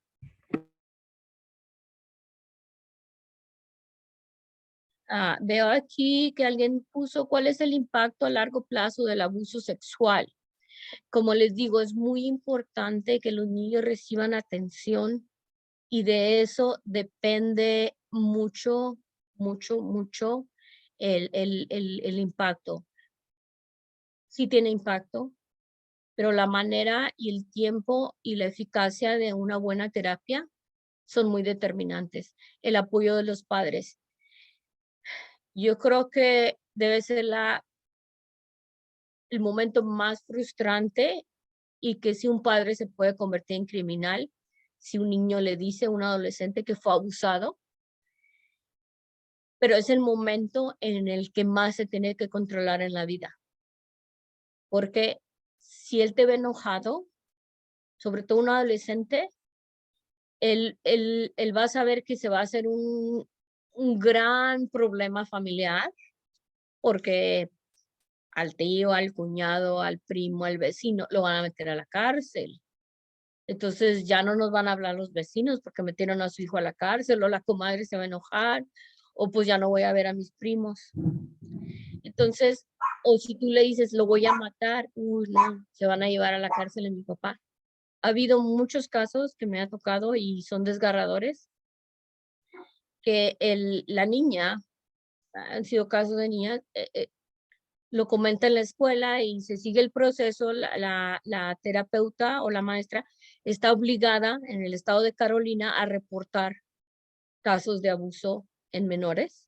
Veo aquí que alguien puso cuál es el impacto a largo plazo del abuso sexual. Como les digo, es muy importante que los niños reciban atención y de eso depende mucho, mucho, mucho el impacto. Sí tiene impacto, pero la manera y el tiempo y la eficacia de una buena terapia son muy determinantes. El apoyo de los padres. Yo creo que debe ser el momento más frustrante y que si un padre se puede convertir en criminal, si un niño le dice a un adolescente que fue abusado, pero es el momento en el que más se tiene que controlar en la vida. Porque si él te ve enojado, sobre todo un adolescente, él va a saber que se va a hacer un gran problema familiar, porque al tío, al cuñado, al primo, al vecino, lo van a meter a la cárcel. Entonces ya no nos van a hablar los vecinos porque metieron a su hijo a la cárcel, o la comadre se va a enojar, o pues ya no voy a ver a mis primos. Entonces, o si tú le dices, lo voy a matar, uy, no, se van a llevar a la cárcel a mi papá. Ha habido muchos casos que me ha tocado y son desgarradores, que la niña, han sido casos de niñas, lo comenta en la escuela y se sigue el proceso, la terapeuta o la maestra está obligada en el estado de Carolina a reportar casos de abuso en menores.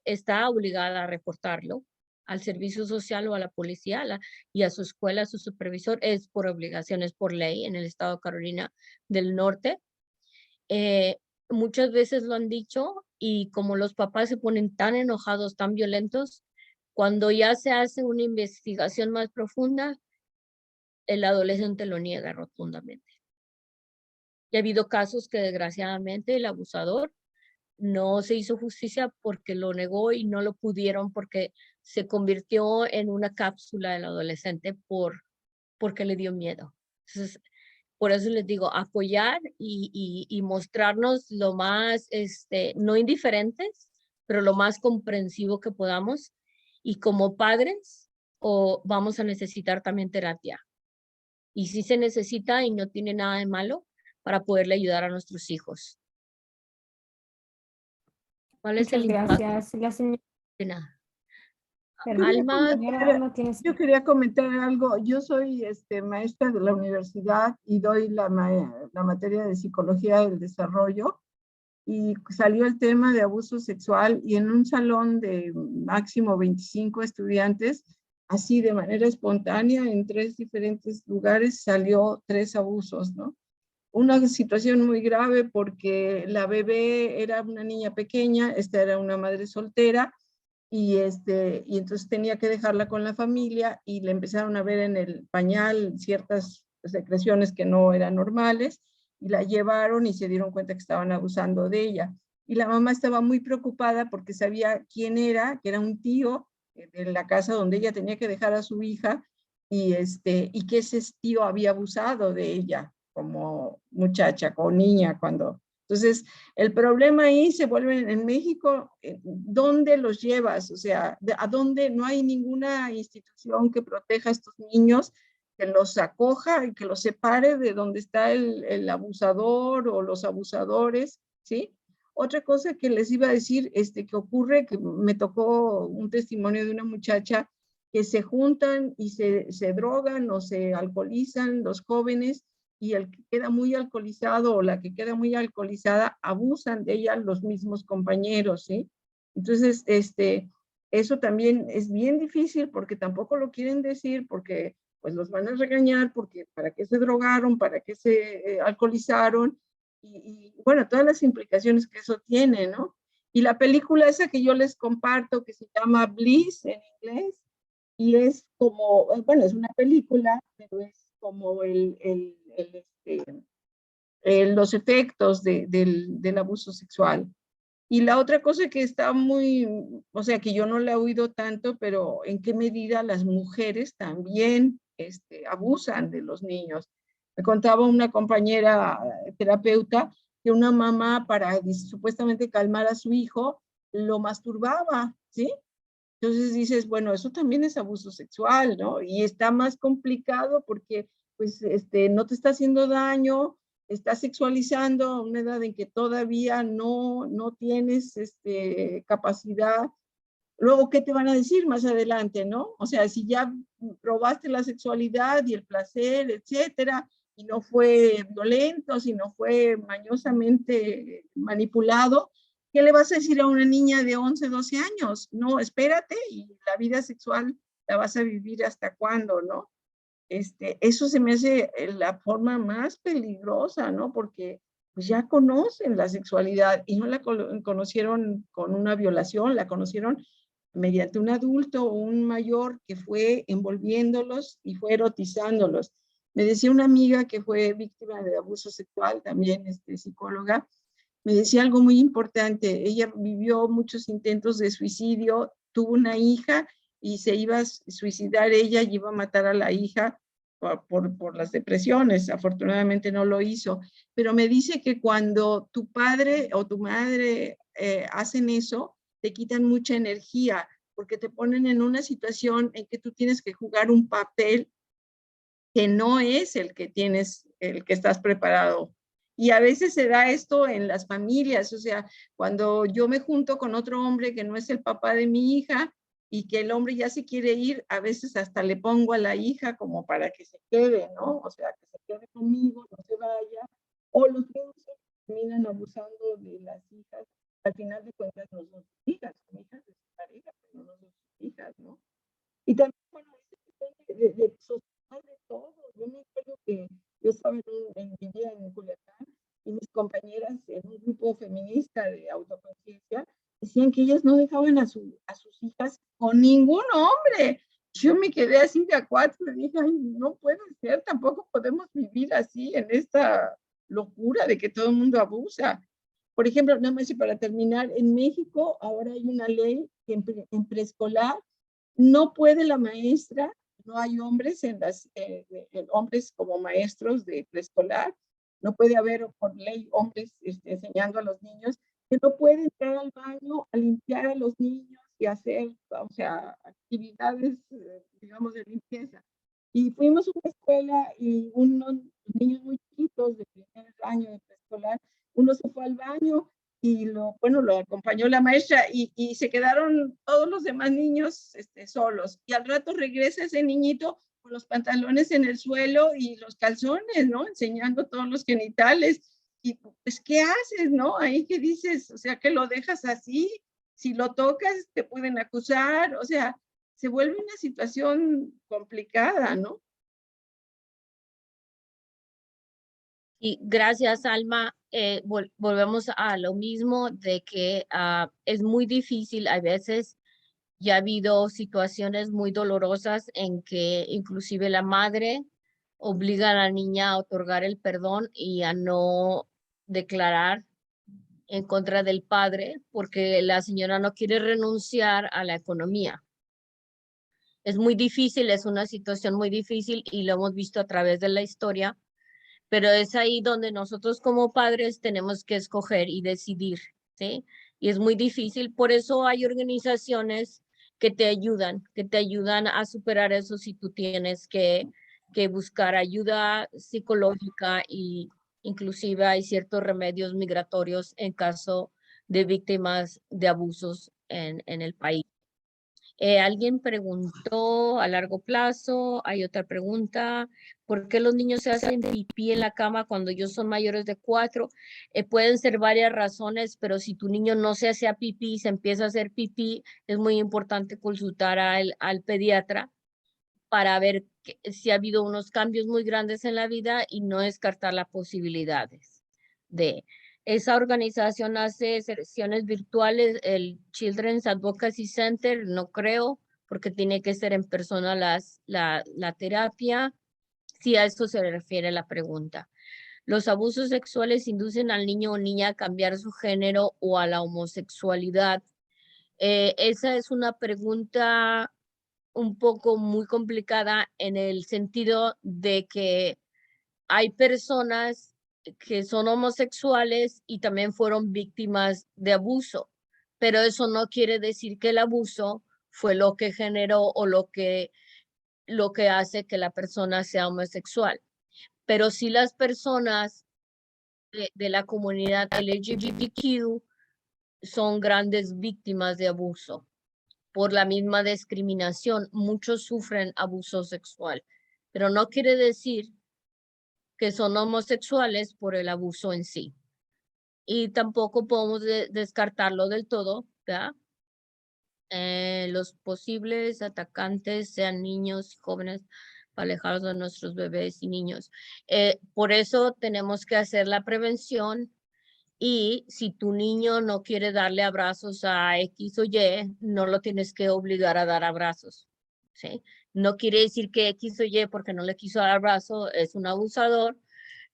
Está obligada a reportarlo al servicio social o a la policía y a su escuela, a su supervisor. Es por obligación, es por ley en el estado de Carolina del Norte. Muchas veces lo han dicho y como los papás se ponen tan enojados, tan violentos, cuando ya se hace una investigación más profunda, el adolescente lo niega rotundamente. Y ha habido casos que desgraciadamente el abusador no se hizo justicia porque lo negó y no lo pudieron porque se convirtió en una cápsula del adolescente porque le dio miedo. Entonces, por eso les digo, apoyar y mostrarnos lo más, no indiferentes, pero lo más comprensivo que podamos. Y como padres, vamos a necesitar también terapia. Y sí se necesita y no tiene nada de malo para poderle ayudar a nuestros hijos. ¿Cuál es Muchas el impacto? gracias. La señora De nada. Alma, Alma tiene... yo quería comentar algo. Yo soy maestra de la universidad y doy la materia de psicología del desarrollo, y salió el tema de abuso sexual y en un salón de máximo 25 estudiantes, así de manera espontánea, en 3 diferentes lugares salió 3 abusos, ¿no? Una situación muy grave porque la bebé era una niña pequeña, esta era una madre soltera, y entonces tenía que dejarla con la familia y le empezaron a ver en el pañal ciertas secreciones que no eran normales y la llevaron y se dieron cuenta que estaban abusando de ella. Y la mamá estaba muy preocupada porque sabía quién era, que era un tío de la casa donde ella tenía que dejar a su hija, y que ese tío había abusado de ella como muchacha o niña cuando... Entonces, el problema ahí se vuelve en México, ¿dónde los llevas? O sea, ¿a dónde? No hay ninguna institución que proteja a estos niños, que los acoja y que los separe de donde está el abusador o los abusadores, ¿sí? Otra cosa que les iba a decir, que ocurre, que me tocó un testimonio de una muchacha que se juntan y se drogan o se alcoholizan los jóvenes, y el que queda muy alcoholizado o la que queda muy alcoholizada abusan de ella los mismos compañeros, ¿sí? Entonces, eso también es bien difícil porque tampoco lo quieren decir, porque pues los van a regañar, porque para qué se drogaron, para qué se alcoholizaron, y bueno, todas las implicaciones que eso tiene, ¿no? Y la película esa que yo les comparto, que se llama Bliss en inglés, y es como, bueno, es una película, pero es como los efectos del abuso sexual. Y la otra cosa que está muy, o sea, que yo no la he oído tanto, pero en qué medida las mujeres también abusan de los niños. Me contaba una compañera terapeuta que una mamá para supuestamente calmar a su hijo lo masturbaba, ¿sí? Entonces dices, bueno, eso también es abuso sexual, ¿no? Y está más complicado porque pues no te está haciendo daño, está sexualizando a una edad en que todavía no tienes capacidad. Luego, ¿qué te van a decir más adelante, no? O sea, si ya probaste la sexualidad y el placer, etcétera, y no fue violento, si no fue mañosamente manipulado, ¿qué le vas a decir a una niña de 11, 12 años? No, espérate, y la vida sexual la vas a vivir hasta cuándo, ¿no? Eso se me hace la forma más peligrosa, ¿no? Porque pues ya conocen la sexualidad y no la conocieron con una violación, la conocieron mediante un adulto o un mayor que fue envolviéndolos y fue erotizándolos. Me decía una amiga que fue víctima de abuso sexual, también psicóloga, me decía algo muy importante. Ella vivió muchos intentos de suicidio, tuvo una hija y se iba a suicidar ella y iba a matar a la hija por las depresiones. Afortunadamente no lo hizo. Pero me dice que cuando tu padre o tu madre hacen eso, te quitan mucha energía porque te ponen en una situación en que tú tienes que jugar un papel que no es el que tienes, el que estás preparado. Y a veces se da esto en las familias, o sea, cuando yo me junto con otro hombre que no es el papá de mi hija y que el hombre ya se quiere ir, a veces hasta le pongo a la hija como para que se quede, ¿no? O sea, que se quede conmigo, no se vaya. O los niños terminan abusando de las hijas. Al final de cuentas no son sus hijas, son hijas de su pareja, pero no son sus hijas, ¿no? Y también, bueno, de social de todo. Yo me acuerdo que yo estaba vivía en Culiacán y mis compañeras en un grupo feminista de autoconciencia decían que ellas no dejaban a sus hijas con ningún hombre. Yo me quedé así de a cuatro y dije, ay, no puede ser, tampoco podemos vivir así en esta locura de que todo el mundo abusa. Por ejemplo, nada más y para terminar, en México ahora hay una ley que en preescolar no puede la maestra, no hay hombres hombres como maestros de preescolar, no puede haber por ley hombres enseñando a los niños, que no puede entrar al baño a limpiar a los niños y hacer, o sea, actividades, digamos, de limpieza. Y fuimos a una escuela y unos niños muy chiquitos de primer año de preescolar, uno se fue al baño y lo acompañó la maestra y se quedaron todos los demás niños solos. Y al rato regresa ese niñito con los pantalones en el suelo y los calzones, ¿no? Enseñando todos los genitales. Y pues, ¿qué haces, no? Ahí que dices, o sea, que lo dejas así, si lo tocas te pueden acusar, o sea, se vuelve una situación complicada, ¿no? Y gracias, Alma. Volvemos a lo mismo de que es muy difícil. A veces ya ha habido situaciones muy dolorosas en que inclusive la madre obliga a la niña a otorgar el perdón y a no declarar en contra del padre porque la señora no quiere renunciar a la economía. Es muy difícil, es una situación muy difícil y lo hemos visto a través de la historia, pero es ahí donde nosotros como padres tenemos que escoger y decidir, ¿sí? Y es muy difícil, por eso hay organizaciones que te ayudan a superar eso si tú tienes que buscar ayuda psicológica y inclusive hay ciertos remedios migratorios en caso de víctimas de abusos en el país. Alguien preguntó a largo plazo, hay otra pregunta, ¿por qué los niños se hacen pipí en la cama cuando ellos son mayores de 4? Pueden ser varias razones, pero si tu niño no se hace pipí, se empieza a hacer pipí, es muy importante consultar al pediatra para ver si ha habido unos cambios muy grandes en la vida y no descartar las posibilidades de. Esa organización hace sesiones virtuales, el Children's Advocacy Center, no creo, porque tiene que ser en persona la terapia. Si a eso se refiere la pregunta. ¿Los abusos sexuales inducen al niño o niña a cambiar su género o a la homosexualidad? Esa es una pregunta un poco muy complicada en el sentido de que hay personas que son homosexuales y también fueron víctimas de abuso, pero eso no quiere decir que el abuso fue lo que generó o lo que hace que la persona sea homosexual. Pero sí las personas de la comunidad LGBTQ son grandes víctimas de abuso por la misma discriminación. Muchos sufren abuso sexual, pero no quiere decir que son homosexuales por el abuso en sí. Y tampoco podemos descartarlo del todo, ¿verdad? Los posibles atacantes sean niños y jóvenes alejados de nuestros bebés y niños. Por eso tenemos que hacer la prevención, y si tu niño no quiere darle abrazos a X o Y, no lo tienes que obligar a dar abrazos, ¿sí? No quiere decir que X o Y, porque no le quiso dar abrazo, es un abusador,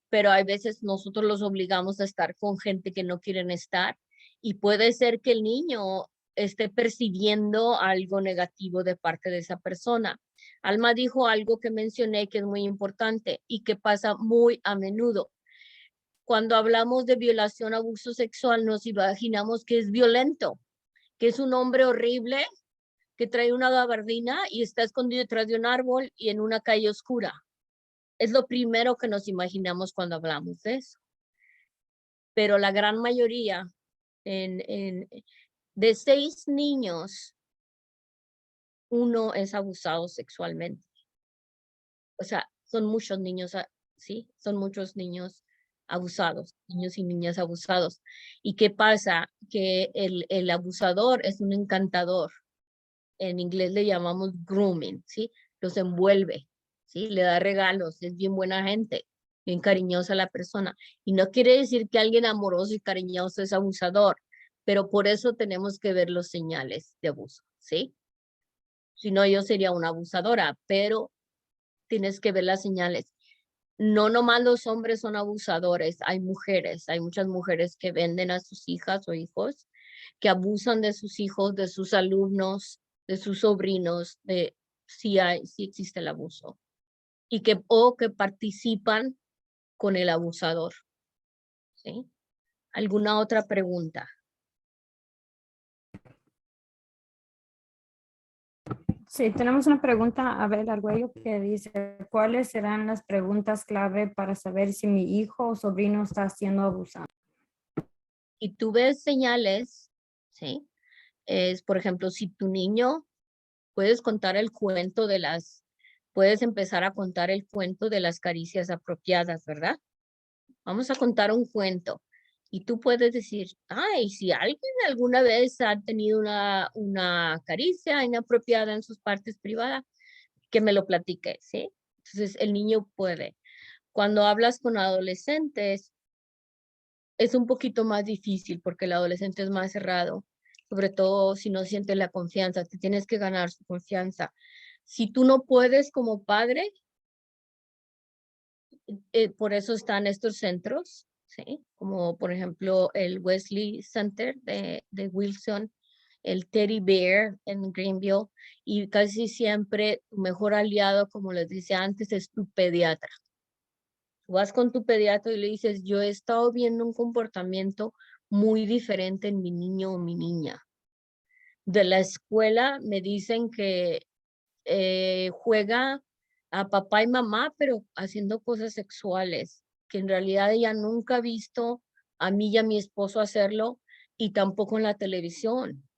pero hay veces nosotros los obligamos a estar con gente que no quieren estar, y puede ser que el niño esté percibiendo algo negativo de parte de esa persona. Alma dijo algo que mencioné que es muy importante y que pasa muy a menudo. Cuando hablamos de violación, abuso sexual, nos imaginamos que es violento, que es un hombre horrible que trae una gabardina y está escondido detrás de un árbol y en una calle oscura. Es lo primero que nos imaginamos cuando hablamos de eso. Pero la gran mayoría, de 6 niños, 1 es abusado sexualmente. O sea, son muchos niños, ¿sí? Son muchos niños abusados, niños y niñas abusados. ¿Y qué pasa? Que el abusador es un encantador. En inglés le llamamos grooming, ¿sí? Los envuelve, ¿sí? Le da regalos, es bien buena gente, bien cariñosa la persona. Y no quiere decir que alguien amoroso y cariñoso es abusador, pero por eso tenemos que ver los señales de abuso, ¿sí? Si no, yo sería una abusadora, pero tienes que ver las señales. No nomás los hombres son abusadores, hay mujeres, hay muchas mujeres que venden a sus hijas o hijos, que abusan de sus hijos, de sus alumnos, de sus sobrinos, sí existe el abuso. Y que participan con el abusador. ¿Sí? ¿Alguna otra pregunta? Sí, tenemos una pregunta, Abel Argüello, que dice, ¿cuáles serán las preguntas clave para saber si mi hijo o sobrino está siendo abusado? Y tú ves señales, ¿sí? Es, por ejemplo, si tu niño, puedes empezar a contar el cuento de las caricias apropiadas, ¿verdad? Vamos a contar un cuento. Y tú puedes decir, ay, si alguien alguna vez ha tenido una caricia inapropiada en sus partes privadas, que me lo platique, ¿sí? Entonces el niño puede. Cuando hablas con adolescentes, es un poquito más difícil porque el adolescente es más cerrado, sobre todo si no siente la confianza, te tienes que ganar su confianza. Si tú no puedes como padre, por eso están estos centros, ¿sí? Como por ejemplo el Wesley Center de Wilson, el Teddy Bear en Greenville, y casi siempre tu mejor aliado, como les decía antes, es tu pediatra. Vas con tu pediatra y le dices, yo he estado viendo un comportamiento muy diferente en mi niño o mi niña. De la escuela me dicen que juega a papá y mamá, pero haciendo cosas sexuales, que en realidad ella nunca ha visto a mí y a mi esposo hacerlo, y tampoco en la televisión.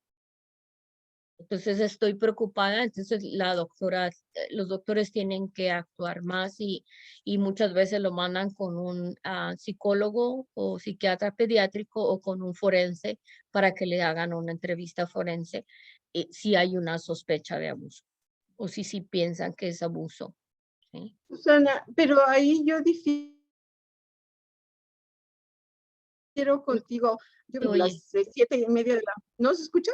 Entonces estoy preocupada, entonces los doctores tienen que actuar más, y muchas veces lo mandan con un psicólogo o psiquiatra pediátrico o con un forense para que le hagan una entrevista forense si hay una sospecha de abuso o si piensan que es abuso. ¿Sí? Susana, pero ahí yo difiero contigo. Yo Oye, las 7:30 de la... ¿No se escucha?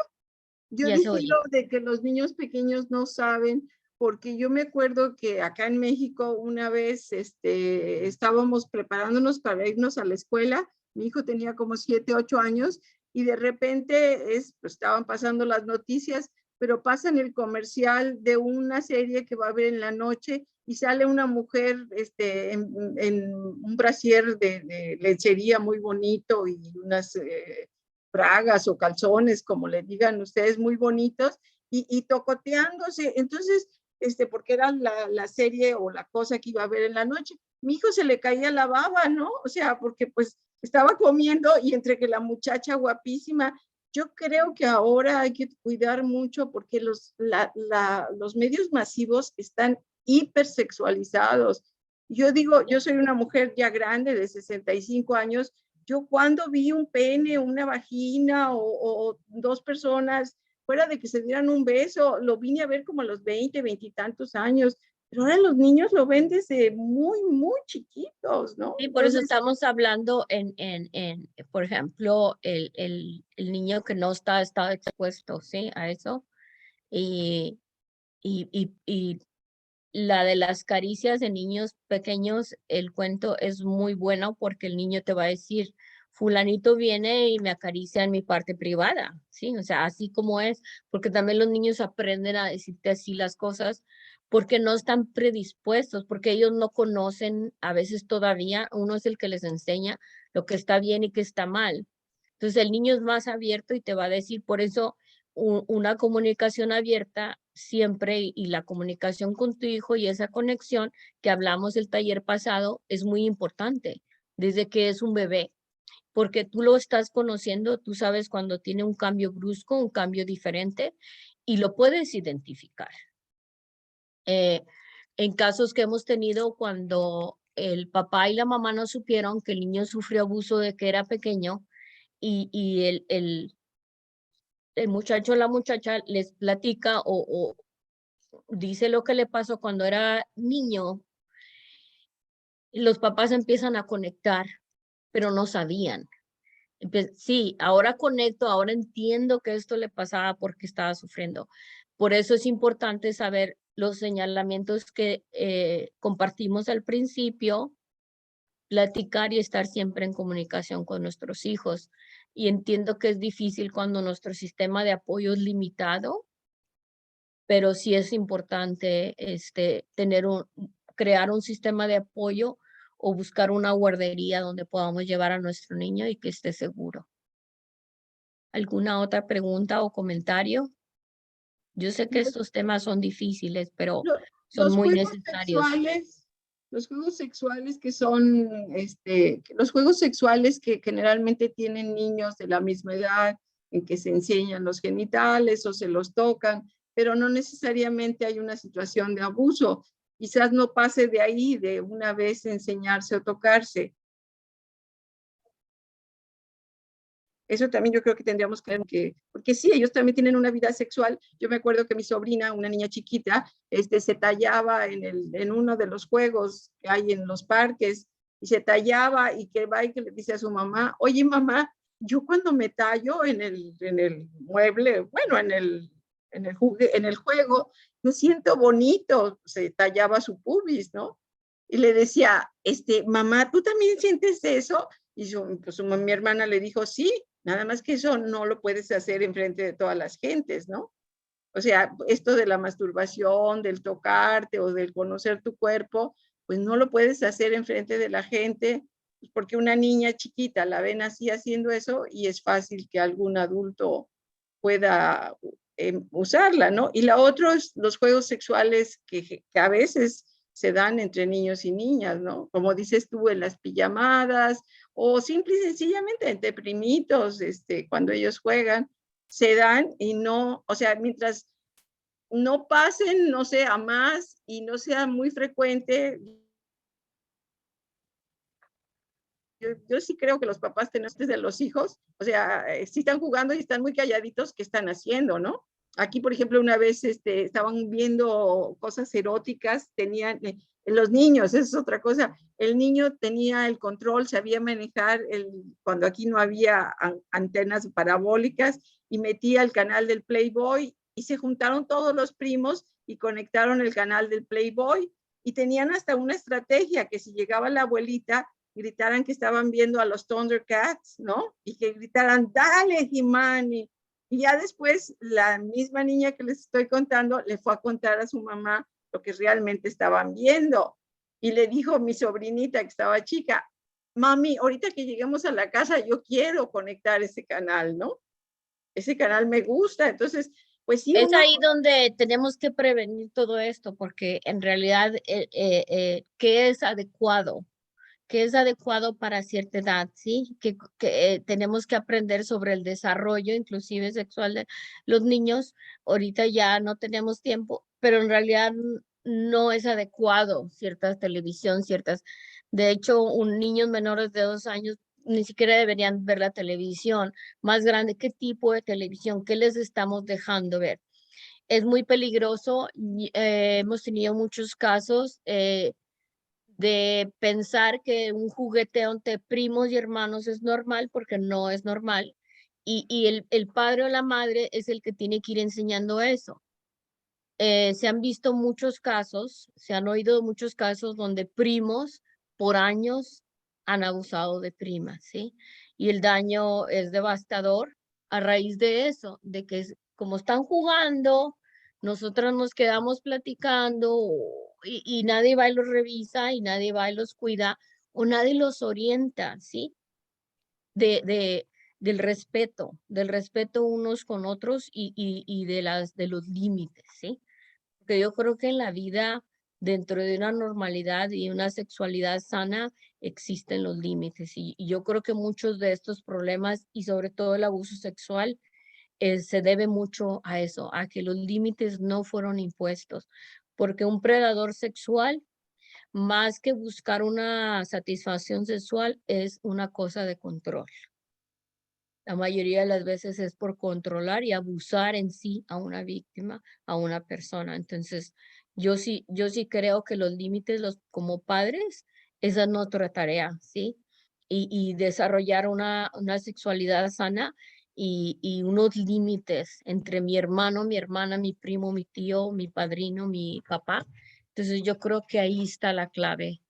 Yo ya se oye. difiero de que los niños pequeños no saben porque yo me acuerdo que acá en México una vez estábamos preparándonos para irnos a la escuela. Mi hijo tenía como 7, 8 años y de repente pues, estaban pasando las noticias, pero pasan el comercial de una serie que va a haber en la noche y sale una mujer en un brasier de lencería muy bonito y unas bragas o calzones, como le digan ustedes, muy bonitos, y tocoteándose. Entonces, porque era la serie o la cosa que iba a ver en la noche. Mi hijo se le caía la baba, ¿no? O sea, porque pues estaba comiendo y entre que la muchacha guapísima, yo creo que ahora hay que cuidar mucho porque los medios masivos están hipersexualizados. Yo digo, yo soy una mujer ya grande de 65 años, yo cuando vi un pene, una vagina o dos personas fuera de que se dieran un beso, lo vine a ver como a los 20, 20 y tantos años, pero ahora los niños lo ven desde muy, muy chiquitos, ¿no? Y por eso Entonces, estamos hablando por ejemplo, el niño que no está expuesto, ¿sí? A eso. Y, y la de las caricias de niños pequeños, el cuento es muy bueno porque el niño te va a decir, fulanito viene y me acaricia en mi parte privada, ¿sí? O sea, así como es, porque también los niños aprenden a decirte así las cosas porque no están predispuestos, porque ellos no conocen a veces todavía, uno es el que les enseña lo que está bien y que está mal. Entonces el niño es más abierto y te va a decir, por eso una comunicación abierta siempre y la comunicación con tu hijo y esa conexión que hablamos el taller pasado es muy importante desde que es un bebé, porque tú lo estás conociendo, tú sabes cuando tiene un cambio brusco, un cambio diferente y lo puedes identificar. En casos que hemos tenido cuando el papá y la mamá no supieron que el niño sufrió abuso de que era pequeño y el muchacho o la muchacha les platica o dice lo que le pasó cuando era niño, los papás empiezan a conectar, pero no sabían. Sí, ahora conecto, ahora entiendo que esto le pasaba porque estaba sufriendo. Por eso es importante saber los señalamientos que compartimos al principio, platicar y estar siempre en comunicación con nuestros hijos. Y entiendo que es difícil cuando nuestro sistema de apoyo es limitado, pero sí es importante crear un sistema de apoyo o buscar una guardería donde podamos llevar a nuestro niño y que esté seguro. ¿Alguna otra pregunta o comentario? Yo sé que estos temas son difíciles, pero son muy necesarios. Los juegos sexuales que son, los juegos sexuales que generalmente tienen niños de la misma edad, en que se enseñan los genitales o se los tocan, pero no necesariamente hay una situación de abuso. Quizás no pase de ahí, de una vez enseñarse o tocarse. Eso también yo creo que tendríamos que, porque sí, ellos también tienen una vida sexual. Yo me acuerdo que mi sobrina, una niña chiquita, se tallaba en uno de los juegos que hay en los parques, y se tallaba y que va y que le dice a su mamá, oye mamá, yo cuando me tallo en el mueble, bueno, en el juego, me siento bonito, se tallaba su pubis, ¿no? Y le decía, mamá, ¿tú también sientes eso? Y mi hermana le dijo, sí, nada más que eso no lo puedes hacer enfrente de todas las gentes, ¿no? O sea, esto de la masturbación, del tocarte o del conocer tu cuerpo, pues no lo puedes hacer enfrente de la gente, porque una niña chiquita la ven así haciendo eso y es fácil que algún adulto pueda usarla, ¿no? Y la otra es los juegos sexuales que a veces se dan entre niños y niñas, ¿no? Como dices tú, en las pijamadas o simple y sencillamente entre primitos, cuando ellos juegan, se dan y no, o sea, mientras no pasen, no sé, a más y no sea muy frecuente. Yo sí creo que los papás tenemos desde los hijos, o sea, si están jugando y están muy calladitos, ¿qué están haciendo, no? Aquí, por ejemplo, una vez estaban viendo cosas eróticas, tenían, los niños, eso es otra cosa, el niño tenía el control, sabía manejar, cuando aquí no había antenas parabólicas, y metía el canal del Playboy, y se juntaron todos los primos, y conectaron el canal del Playboy y tenían hasta una estrategia que si llegaba la abuelita, gritaran que estaban viendo a los Thundercats, ¿no? Y que gritaran, dale, He-Man. Y ya después la misma niña que les estoy contando le fue a contar a su mamá lo que realmente estaban viendo. Y le dijo mi sobrinita que estaba chica, mami, ahorita que lleguemos a la casa yo quiero conectar ese canal, ¿no? Ese canal me gusta. Entonces, pues sí, Es uno, ahí donde tenemos que prevenir todo esto, porque en realidad, ¿qué es adecuado? ¿Qué es adecuado para cierta edad? ¿Sí? Que tenemos que aprender sobre el desarrollo, inclusive sexual de los niños. Ahorita ya no tenemos tiempo, pero en realidad no es adecuado ciertas televisión, ciertas. De hecho, un niños menores de 2 años ni siquiera deberían ver la televisión. Más grande, ¿qué tipo de televisión? ¿Qué les estamos dejando ver? Es muy peligroso. Hemos tenido muchos casos de pensar que un jugueteo entre primos y hermanos es normal porque no es normal. Y el padre o la madre es el que tiene que ir enseñando eso. Se han visto muchos casos, se han oído muchos casos donde primos por años han abusado de primas, ¿sí? Y el daño es devastador a raíz de eso, de que como están jugando, nosotros nos quedamos platicando y nadie va y los revisa y nadie va y los cuida o nadie los orienta, ¿sí? De, del respeto unos con otros y de los límites, ¿sí? Porque yo creo que en la vida, dentro de una normalidad y una sexualidad sana, existen los límites. Y yo creo que muchos de estos problemas y sobre todo el abuso sexual se debe mucho a eso, a que los límites no fueron impuestos. Porque un predador sexual, más que buscar una satisfacción sexual, es una cosa de control. La mayoría de las veces es por controlar y abusar en sí a una víctima, a una persona. Entonces, yo sí creo que los límites, como padres, esa es nuestra tarea, ¿sí? Y desarrollar una sexualidad sana y unos límites entre mi hermano, mi hermana, mi primo, mi tío, mi padrino, mi papá. Entonces, yo creo que ahí está la clave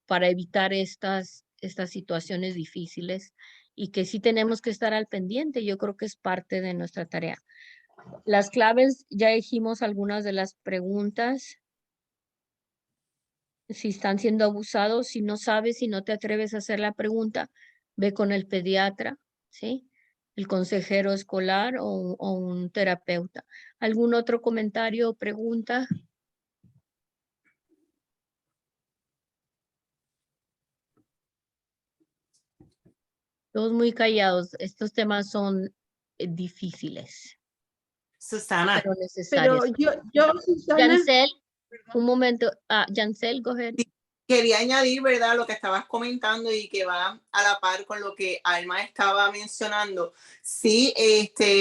para evitar estas situaciones difíciles y que sí tenemos que estar al pendiente. Yo creo que es parte de nuestra tarea. Las claves, ya dijimos algunas de las preguntas. Si están siendo abusados, si no sabes, si no te atreves a hacer la pregunta, ve con el pediatra, ¿sí? El consejero escolar o un terapeuta. ¿Algún otro comentario o pregunta? Todos muy callados. Estos temas son difíciles, Susana, pero pero necesarios. Susana, Yancel, un momento. Yancel, go ahead. quería añadir, ¿verdad?, lo que estabas comentando y que va a la par con lo que Alma estaba mencionando. Sí,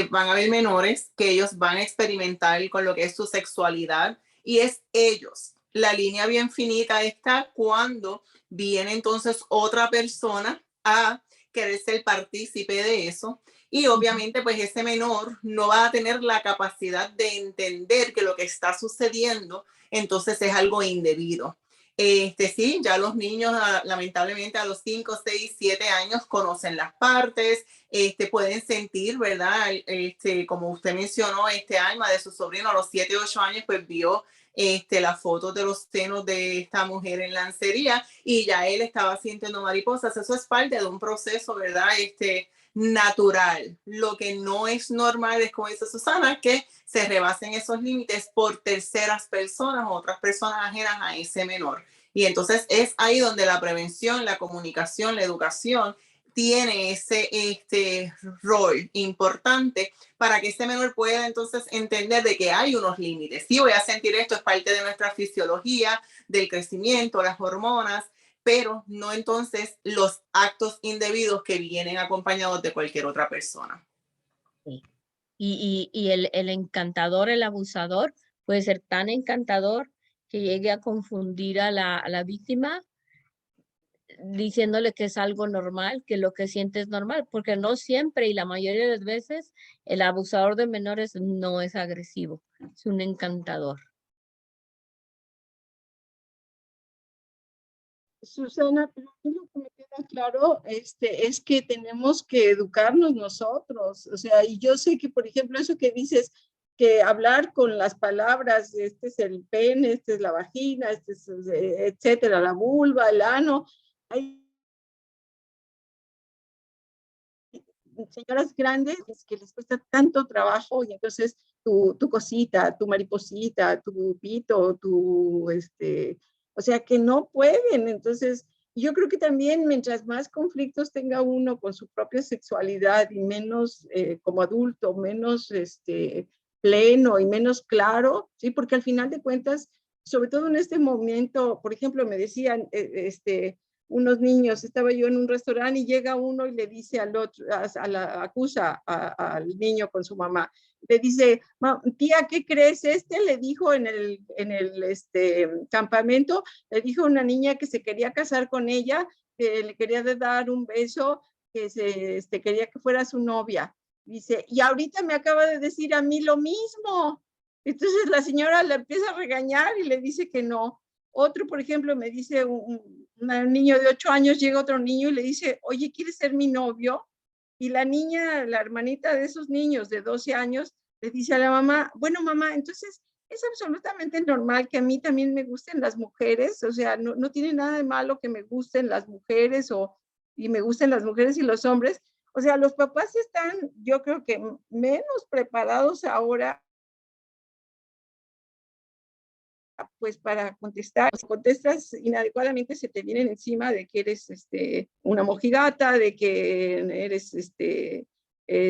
van a haber menores que ellos van a experimentar con lo que es su sexualidad y es ellos. La línea bien finita está cuando viene entonces otra persona a querer ser partícipe de eso. Y obviamente, pues ese menor no va a tener la capacidad de entender que lo que está sucediendo entonces es algo indebido. Sí, ya los niños lamentablemente a los 5, 6, 7 años conocen las partes, pueden sentir, ¿verdad? Como usted mencionó, Alma de su sobrino a los 7, 8 años, pues vio las fotos de los senos de esta mujer en lancería y ya él estaba sintiendo mariposas. Eso es parte de un proceso, ¿verdad? Natural. Lo que no es normal es, como dice Susana, que se rebasen esos límites por terceras personas o otras personas ajenas a ese menor. Y entonces es ahí donde la prevención, la comunicación, la educación tiene ese rol importante para que ese menor pueda entonces entender de que hay unos límites. Sí, voy a sentir esto, es parte de nuestra fisiología, del crecimiento, las hormonas, pero no entonces los actos indebidos que vienen acompañados de cualquier otra persona. Sí. Y el encantador, el abusador, puede ser tan encantador que llegue a confundir a la víctima diciéndole que es algo normal, que lo que siente es normal, porque no siempre y la mayoría de las veces el abusador de menores no es agresivo, es un encantador. Susana, pero a mí lo que me queda claro es que tenemos que educarnos nosotros. O sea, y yo sé que, por ejemplo, eso que dices, que hablar con las palabras, este es el pene, este es la vagina, este es, etcétera, la vulva, el ano. Hay señoras grandes que les cuesta tanto trabajo y entonces tu cosita, tu mariposita, tu pito, o sea que no pueden. Entonces, yo creo que también mientras más conflictos tenga uno con su propia sexualidad y menos como adulto, menos pleno y menos claro, ¿sí? Porque al final de cuentas, sobre todo en este momento, por ejemplo, me decían, unos niños, estaba yo en un restaurante y llega uno y le dice al otro, acusa al niño con su mamá, le dice, tía, ¿qué crees? Le dijo en el campamento, le dijo a una niña que se quería casar con ella, que le quería dar un beso, que quería que fuera su novia. Dice, y ahorita me acaba de decir a mí lo mismo. Entonces la señora le empieza a regañar y le dice que no. Otro, por ejemplo, me dice un niño de 8 años, llega otro niño y le dice, oye, ¿quieres ser mi novio? Y la niña, la hermanita de esos niños de 12 años, le dice a la mamá, bueno, mamá, entonces es absolutamente normal que a mí también me gusten las mujeres, o sea, no tiene nada de malo que me gusten las mujeres y me gusten las mujeres y los hombres. O sea, los papás están, yo creo que menos preparados ahora pues para contestar. Si contestas inadecuadamente, se te vienen encima de que eres una mojigata, de que eres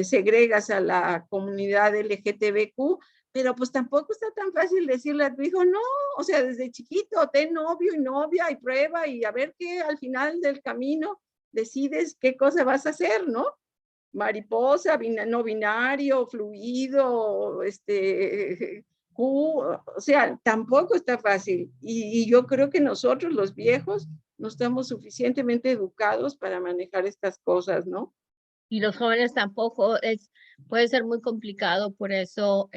segregas a la comunidad LGTBQ, pero pues tampoco está tan fácil decirle a tu hijo, no, o sea, desde chiquito, ten novio y novia y prueba y a ver qué al final del camino decides qué cosa vas a hacer, ¿no? Mariposa, no binario, fluido, o sea, tampoco está fácil. Y yo creo que nosotros, los viejos, no estamos suficientemente educados para manejar estas cosas, ¿no? Y los jóvenes tampoco, puede ser muy complicado, por eso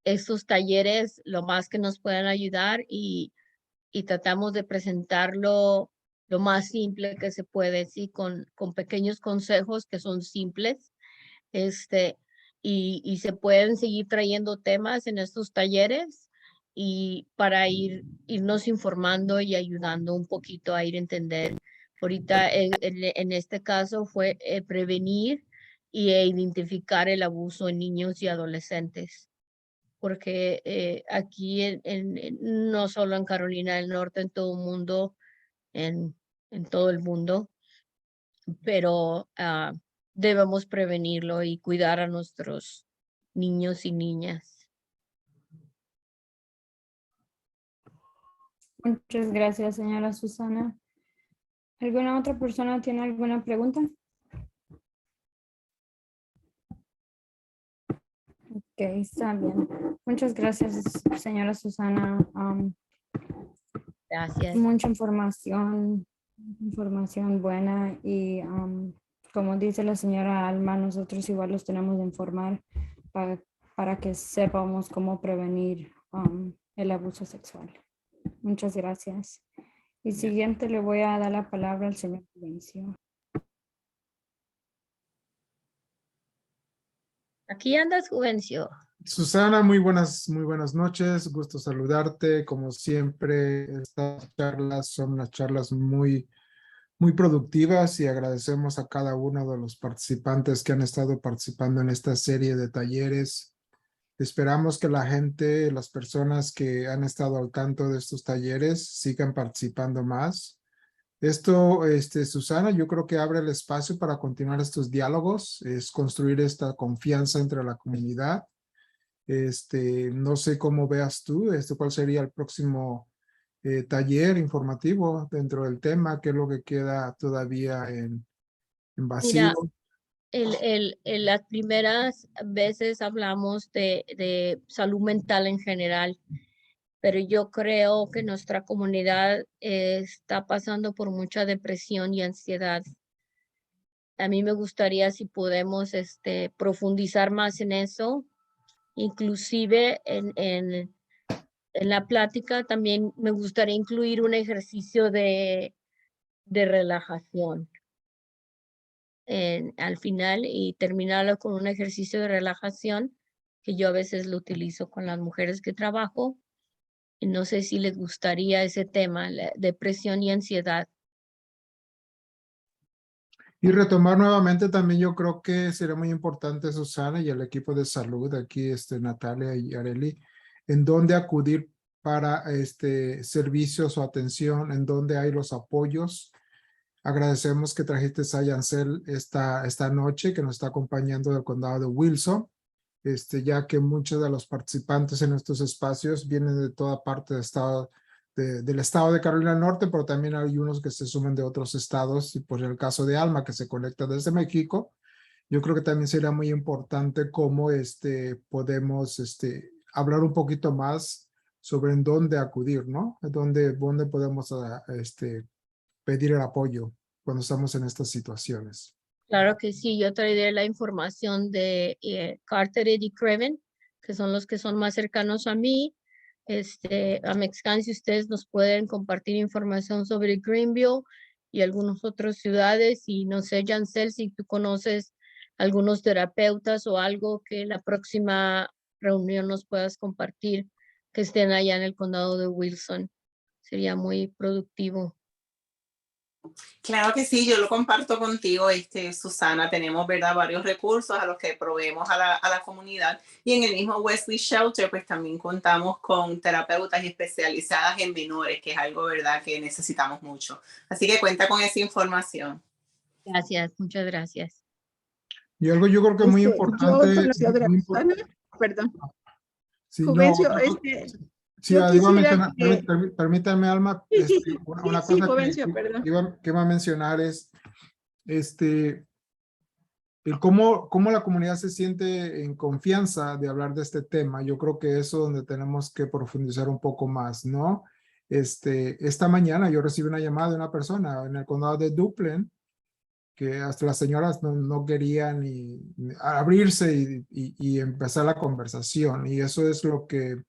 estos talleres lo más que nos puedan ayudar y tratamos de presentarlo lo más simple que se puede, sí, con pequeños consejos que son simples, y se pueden seguir trayendo temas en estos talleres y para irnos informando y ayudando un poquito a ir a entender. Ahorita en este caso fue prevenir e identificar el abuso en niños y adolescentes, porque aquí no solo en Carolina del Norte, en todo el mundo, en todo el mundo, pero debemos prevenirlo y cuidar a nuestros niños y niñas. Muchas gracias, señora Susana. ¿Alguna otra persona tiene alguna pregunta? Ok, está bien. Muchas gracias, señora Susana. Gracias. Mucha información buena y como dice la señora Alma, nosotros igual los tenemos de informar para que sepamos cómo prevenir el abuso sexual. Muchas gracias. Y siguiente le voy a dar la palabra al señor Juvencio. Aquí andas, Juvencio. Susana, muy buenas noches, gusto saludarte. Como siempre, estas charlas son unas charlas muy productivas y agradecemos a cada uno de los participantes que han estado participando en esta serie de talleres. Esperamos que la gente, las personas que han estado al tanto de estos talleres sigan participando más. Esto, Susana, yo creo que abre el espacio para continuar estos diálogos, es construir esta confianza entre la comunidad. No sé cómo veas tú, cuál sería el próximo taller informativo dentro del tema, qué es lo que queda todavía en vacío. Mira, las primeras veces hablamos de salud mental en general pero yo creo que nuestra comunidad está pasando por mucha depresión y ansiedad. A mí me gustaría si podemos profundizar más en eso, inclusive en la plática también me gustaría incluir un ejercicio de relajación al final y terminarlo con un ejercicio de relajación que yo a veces lo utilizo con las mujeres que trabajo. Y no sé si les gustaría ese tema, la depresión y ansiedad. Y retomar nuevamente también yo creo que sería muy importante, Susana, y el equipo de salud, aquí Natalia y Arely, en dónde acudir para servicios o atención, en dónde hay los apoyos. Agradecemos que trajiste a Yancel esta noche, que nos está acompañando del condado de Wilson, ya que muchos de los participantes en estos espacios vienen de toda parte del estado de Carolina del Norte, pero también hay unos que se suman de otros estados, y por el caso de Alma, que se conecta desde México, yo creo que también sería muy importante cómo podemos hablar un poquito más sobre en dónde acudir, ¿no? Dónde podemos pedir el apoyo cuando estamos en estas situaciones. Claro que sí, yo traeré la información de Carteret y Craven, que son los que son más cercanos a mí. A Mexicans, si ustedes nos pueden compartir información sobre Greenville y algunas otras ciudades, y no sé, Yancel, si tú conoces algunos terapeutas o algo que la próxima reunión nos puedas compartir, que estén allá en el condado de Wilson, sería muy productivo. Claro que sí, yo lo comparto contigo, Susana. Tenemos, ¿verdad?, varios recursos a los que proveemos a la comunidad. Y en el mismo Wesley Shelter, pues también contamos con terapeutas especializadas en menores, que es algo, ¿verdad?, que necesitamos mucho. Así que cuenta con esa información. Gracias, muchas gracias. Y algo yo creo que muy importante. Yo conocí a Veracruzana, perdón. Sí, Juvencio, sí, yo iba a quisiera mencionar, que... permítanme, Alma, una Sí, cosa Juvencio, perdón. que iba a mencionar es el cómo la comunidad se siente en confianza de hablar de este tema. Yo creo que eso es donde tenemos que profundizar un poco más, ¿no? Esta mañana yo recibí una llamada de una persona en el condado de Duplin, que hasta las señoras no querían ni abrirse y empezar la conversación. Y eso es lo que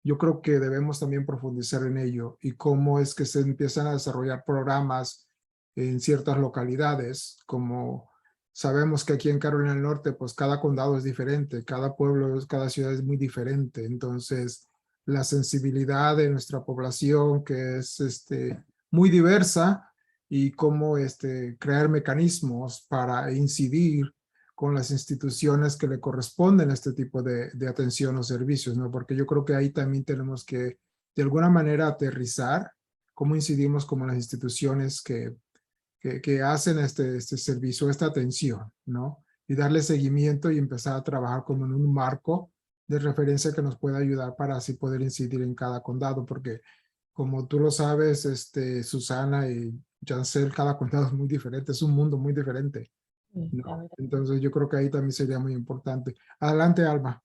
yo creo que debemos también profundizar en ello, y cómo es que se empiezan a desarrollar programas en ciertas localidades. Como sabemos que aquí en Carolina del Norte, pues cada condado es diferente, cada pueblo, cada ciudad es muy diferente. Entonces, la sensibilidad de nuestra población, que es muy diversa, y cómo crear mecanismos para incidir con las instituciones que le corresponden a este tipo de atención o servicios, ¿no? Porque yo creo que ahí también tenemos que, de alguna manera, aterrizar cómo incidimos como las instituciones que hacen este servicio, esta atención, ¿no? Y darle seguimiento y empezar a trabajar como en un marco de referencia que nos pueda ayudar para así poder incidir en cada condado, porque como tú lo sabes, Susana y Yancel, cada condado es muy diferente, es un mundo muy diferente, ¿no? Entonces yo creo que ahí también sería muy importante. Adelante, Alma.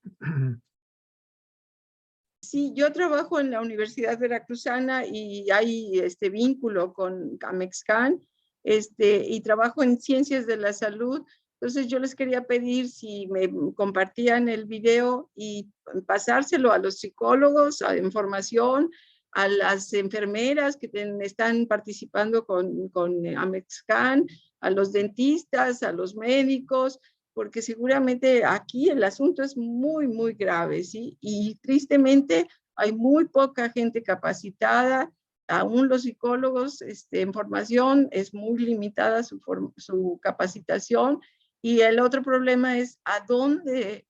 Sí, yo trabajo en la Universidad Veracruzana y hay este vínculo con Amexcan, y trabajo en ciencias de la salud. Entonces yo les quería pedir si me compartían el video y pasárselo a los psicólogos, a información, a las enfermeras que están participando con Amexcan, a los dentistas, a los médicos, porque seguramente aquí el asunto es muy, muy grave, ¿sí? Y tristemente hay muy poca gente capacitada, aún los psicólogos en formación es muy limitada su capacitación, y el otro problema es a dónde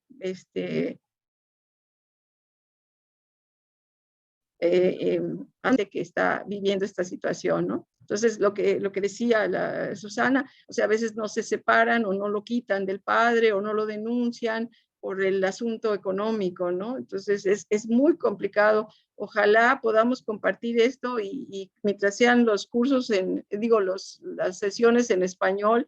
que está viviendo esta situación, ¿no? Entonces, lo que decía Susana, o sea, a veces no se separan o no lo quitan del padre o no lo denuncian por el asunto económico, ¿no? Entonces, es muy complicado. Ojalá podamos compartir esto y mientras sean los cursos, las sesiones en español,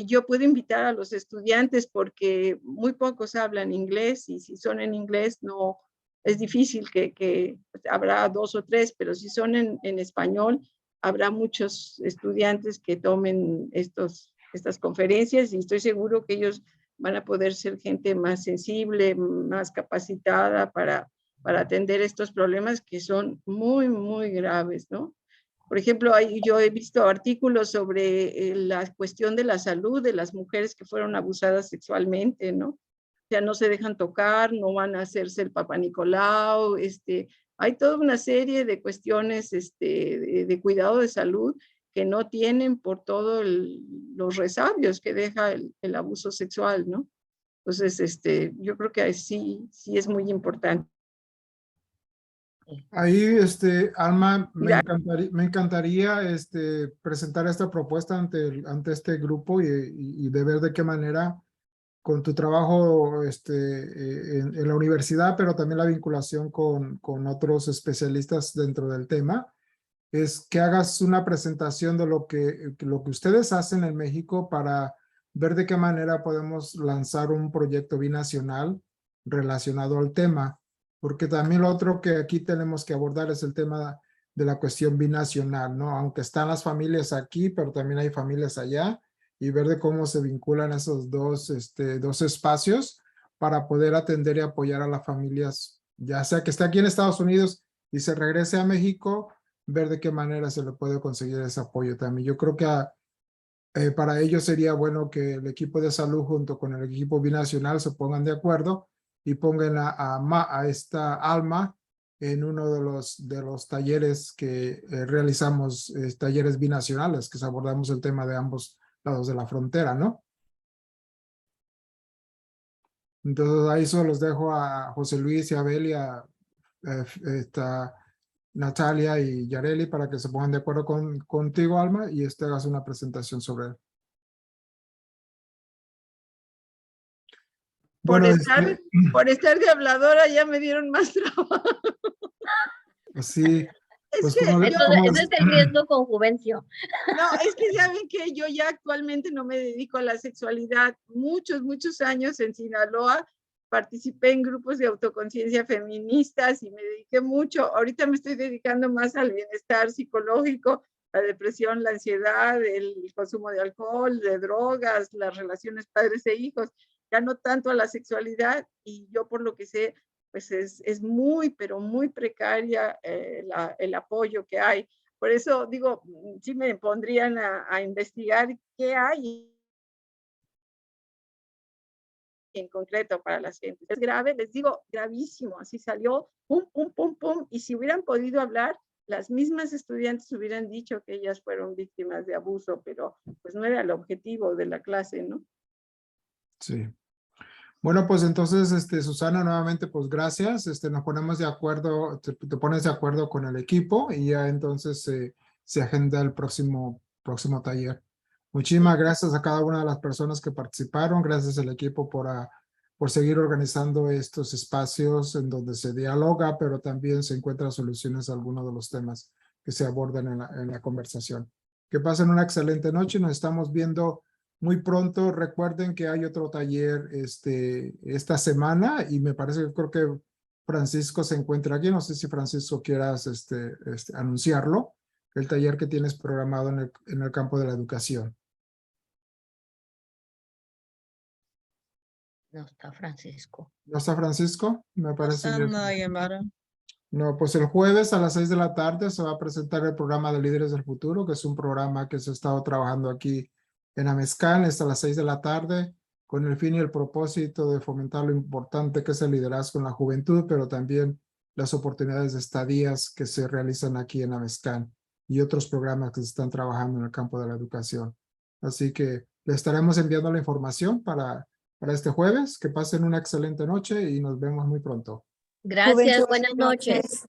yo puedo invitar a los estudiantes porque muy pocos hablan inglés, y si son en inglés no es difícil que habrá 2 o 3, pero si son en español, habrá muchos estudiantes que tomen estas conferencias y estoy seguro que ellos van a poder ser gente más sensible, más capacitada para atender estos problemas que son muy, muy graves, ¿no? Por ejemplo, yo he visto artículos sobre la cuestión de la salud de las mujeres que fueron abusadas sexualmente, ¿no? O sea, no se dejan tocar, no van a hacerse el Papá Nicolau, hay toda una serie de cuestiones de cuidado de salud que no tienen por todos los resabios que deja el abuso sexual, ¿no? Entonces, yo creo que sí es muy importante. Ahí, Alma, me Gracias. encantaría presentar esta propuesta ante este grupo y de ver de qué manera con tu trabajo en la universidad, pero también la vinculación con otros especialistas dentro del tema, es que hagas una presentación de lo que ustedes hacen en México para ver de qué manera podemos lanzar un proyecto binacional relacionado al tema. Porque también lo otro que aquí tenemos que abordar es el tema de la cuestión binacional, ¿no? Aunque están las familias aquí, pero también hay familias allá, y ver de cómo se vinculan esos dos espacios para poder atender y apoyar a las familias, ya sea que esté aquí en Estados Unidos y se regrese a México, ver de qué manera se le puede conseguir ese apoyo también. Yo creo que para ello sería bueno que el equipo de salud junto con el equipo binacional se pongan de acuerdo y pongan a esta Alma en uno de los talleres que realizamos, talleres binacionales, que abordamos el tema de ambos lados de la frontera, ¿no? Entonces ahí solo los dejo a José Luis y a Abel y a Natalia y Yareli para que se pongan de acuerdo contigo, Alma, y hagas una presentación sobre él. Por Bueno, estar de habladora ya me dieron más trabajo. sí, Es pues que Entonces, ese es el riesgo con Juvencio. no, es que ya ven que yo ya actualmente no me dedico a la sexualidad. Muchos años en Sinaloa participé en grupos de autoconciencia feministas y me dediqué mucho. Ahorita me estoy dedicando más al bienestar psicológico, la depresión, la ansiedad, el consumo de alcohol, de drogas, las relaciones padres e hijos, ya no tanto a la sexualidad y yo por lo que sé, pues es muy, pero muy precaria el apoyo que hay. Por eso digo, sí me pondrían a investigar qué hay en concreto para las gentes. Es grave, les digo, gravísimo, así salió, pum, pum, pum, pum, y si hubieran podido hablar, las mismas estudiantes hubieran dicho que ellas fueron víctimas de abuso, pero pues no era el objetivo de la clase, ¿no? sí. Bueno, pues entonces, Susana, nuevamente, pues gracias. Nos ponemos de acuerdo, te pones de acuerdo con el equipo y ya entonces se agenda el próximo taller. Muchísimas gracias a cada una de las personas que participaron. Gracias al equipo por seguir organizando estos espacios en donde se dialoga, pero también se encuentran soluciones a algunos de los temas que se abordan en la conversación. Que pasen una excelente noche. Nos estamos viendo muy pronto. Recuerden que hay otro taller esta semana y me parece que creo que Francisco se encuentra aquí. No sé si Francisco quieras anunciarlo. El taller que tienes programado en el campo de la educación. No está Francisco. ¿No está Francisco? Me No parece está que... en la llamada. No, pues el jueves a las 6 de la tarde se va a presentar el programa de Líderes del Futuro, que es un programa que se ha estado trabajando aquí en Amezcán, hasta las 6 de la tarde, con el fin y el propósito de fomentar lo importante que es el liderazgo en la juventud, pero también las oportunidades de estadías que se realizan aquí en Amezcán y otros programas que se están trabajando en el campo de la educación. Así que le estaremos enviando la información para este jueves. Que pasen una excelente noche y nos vemos muy pronto. Gracias, buenas noches.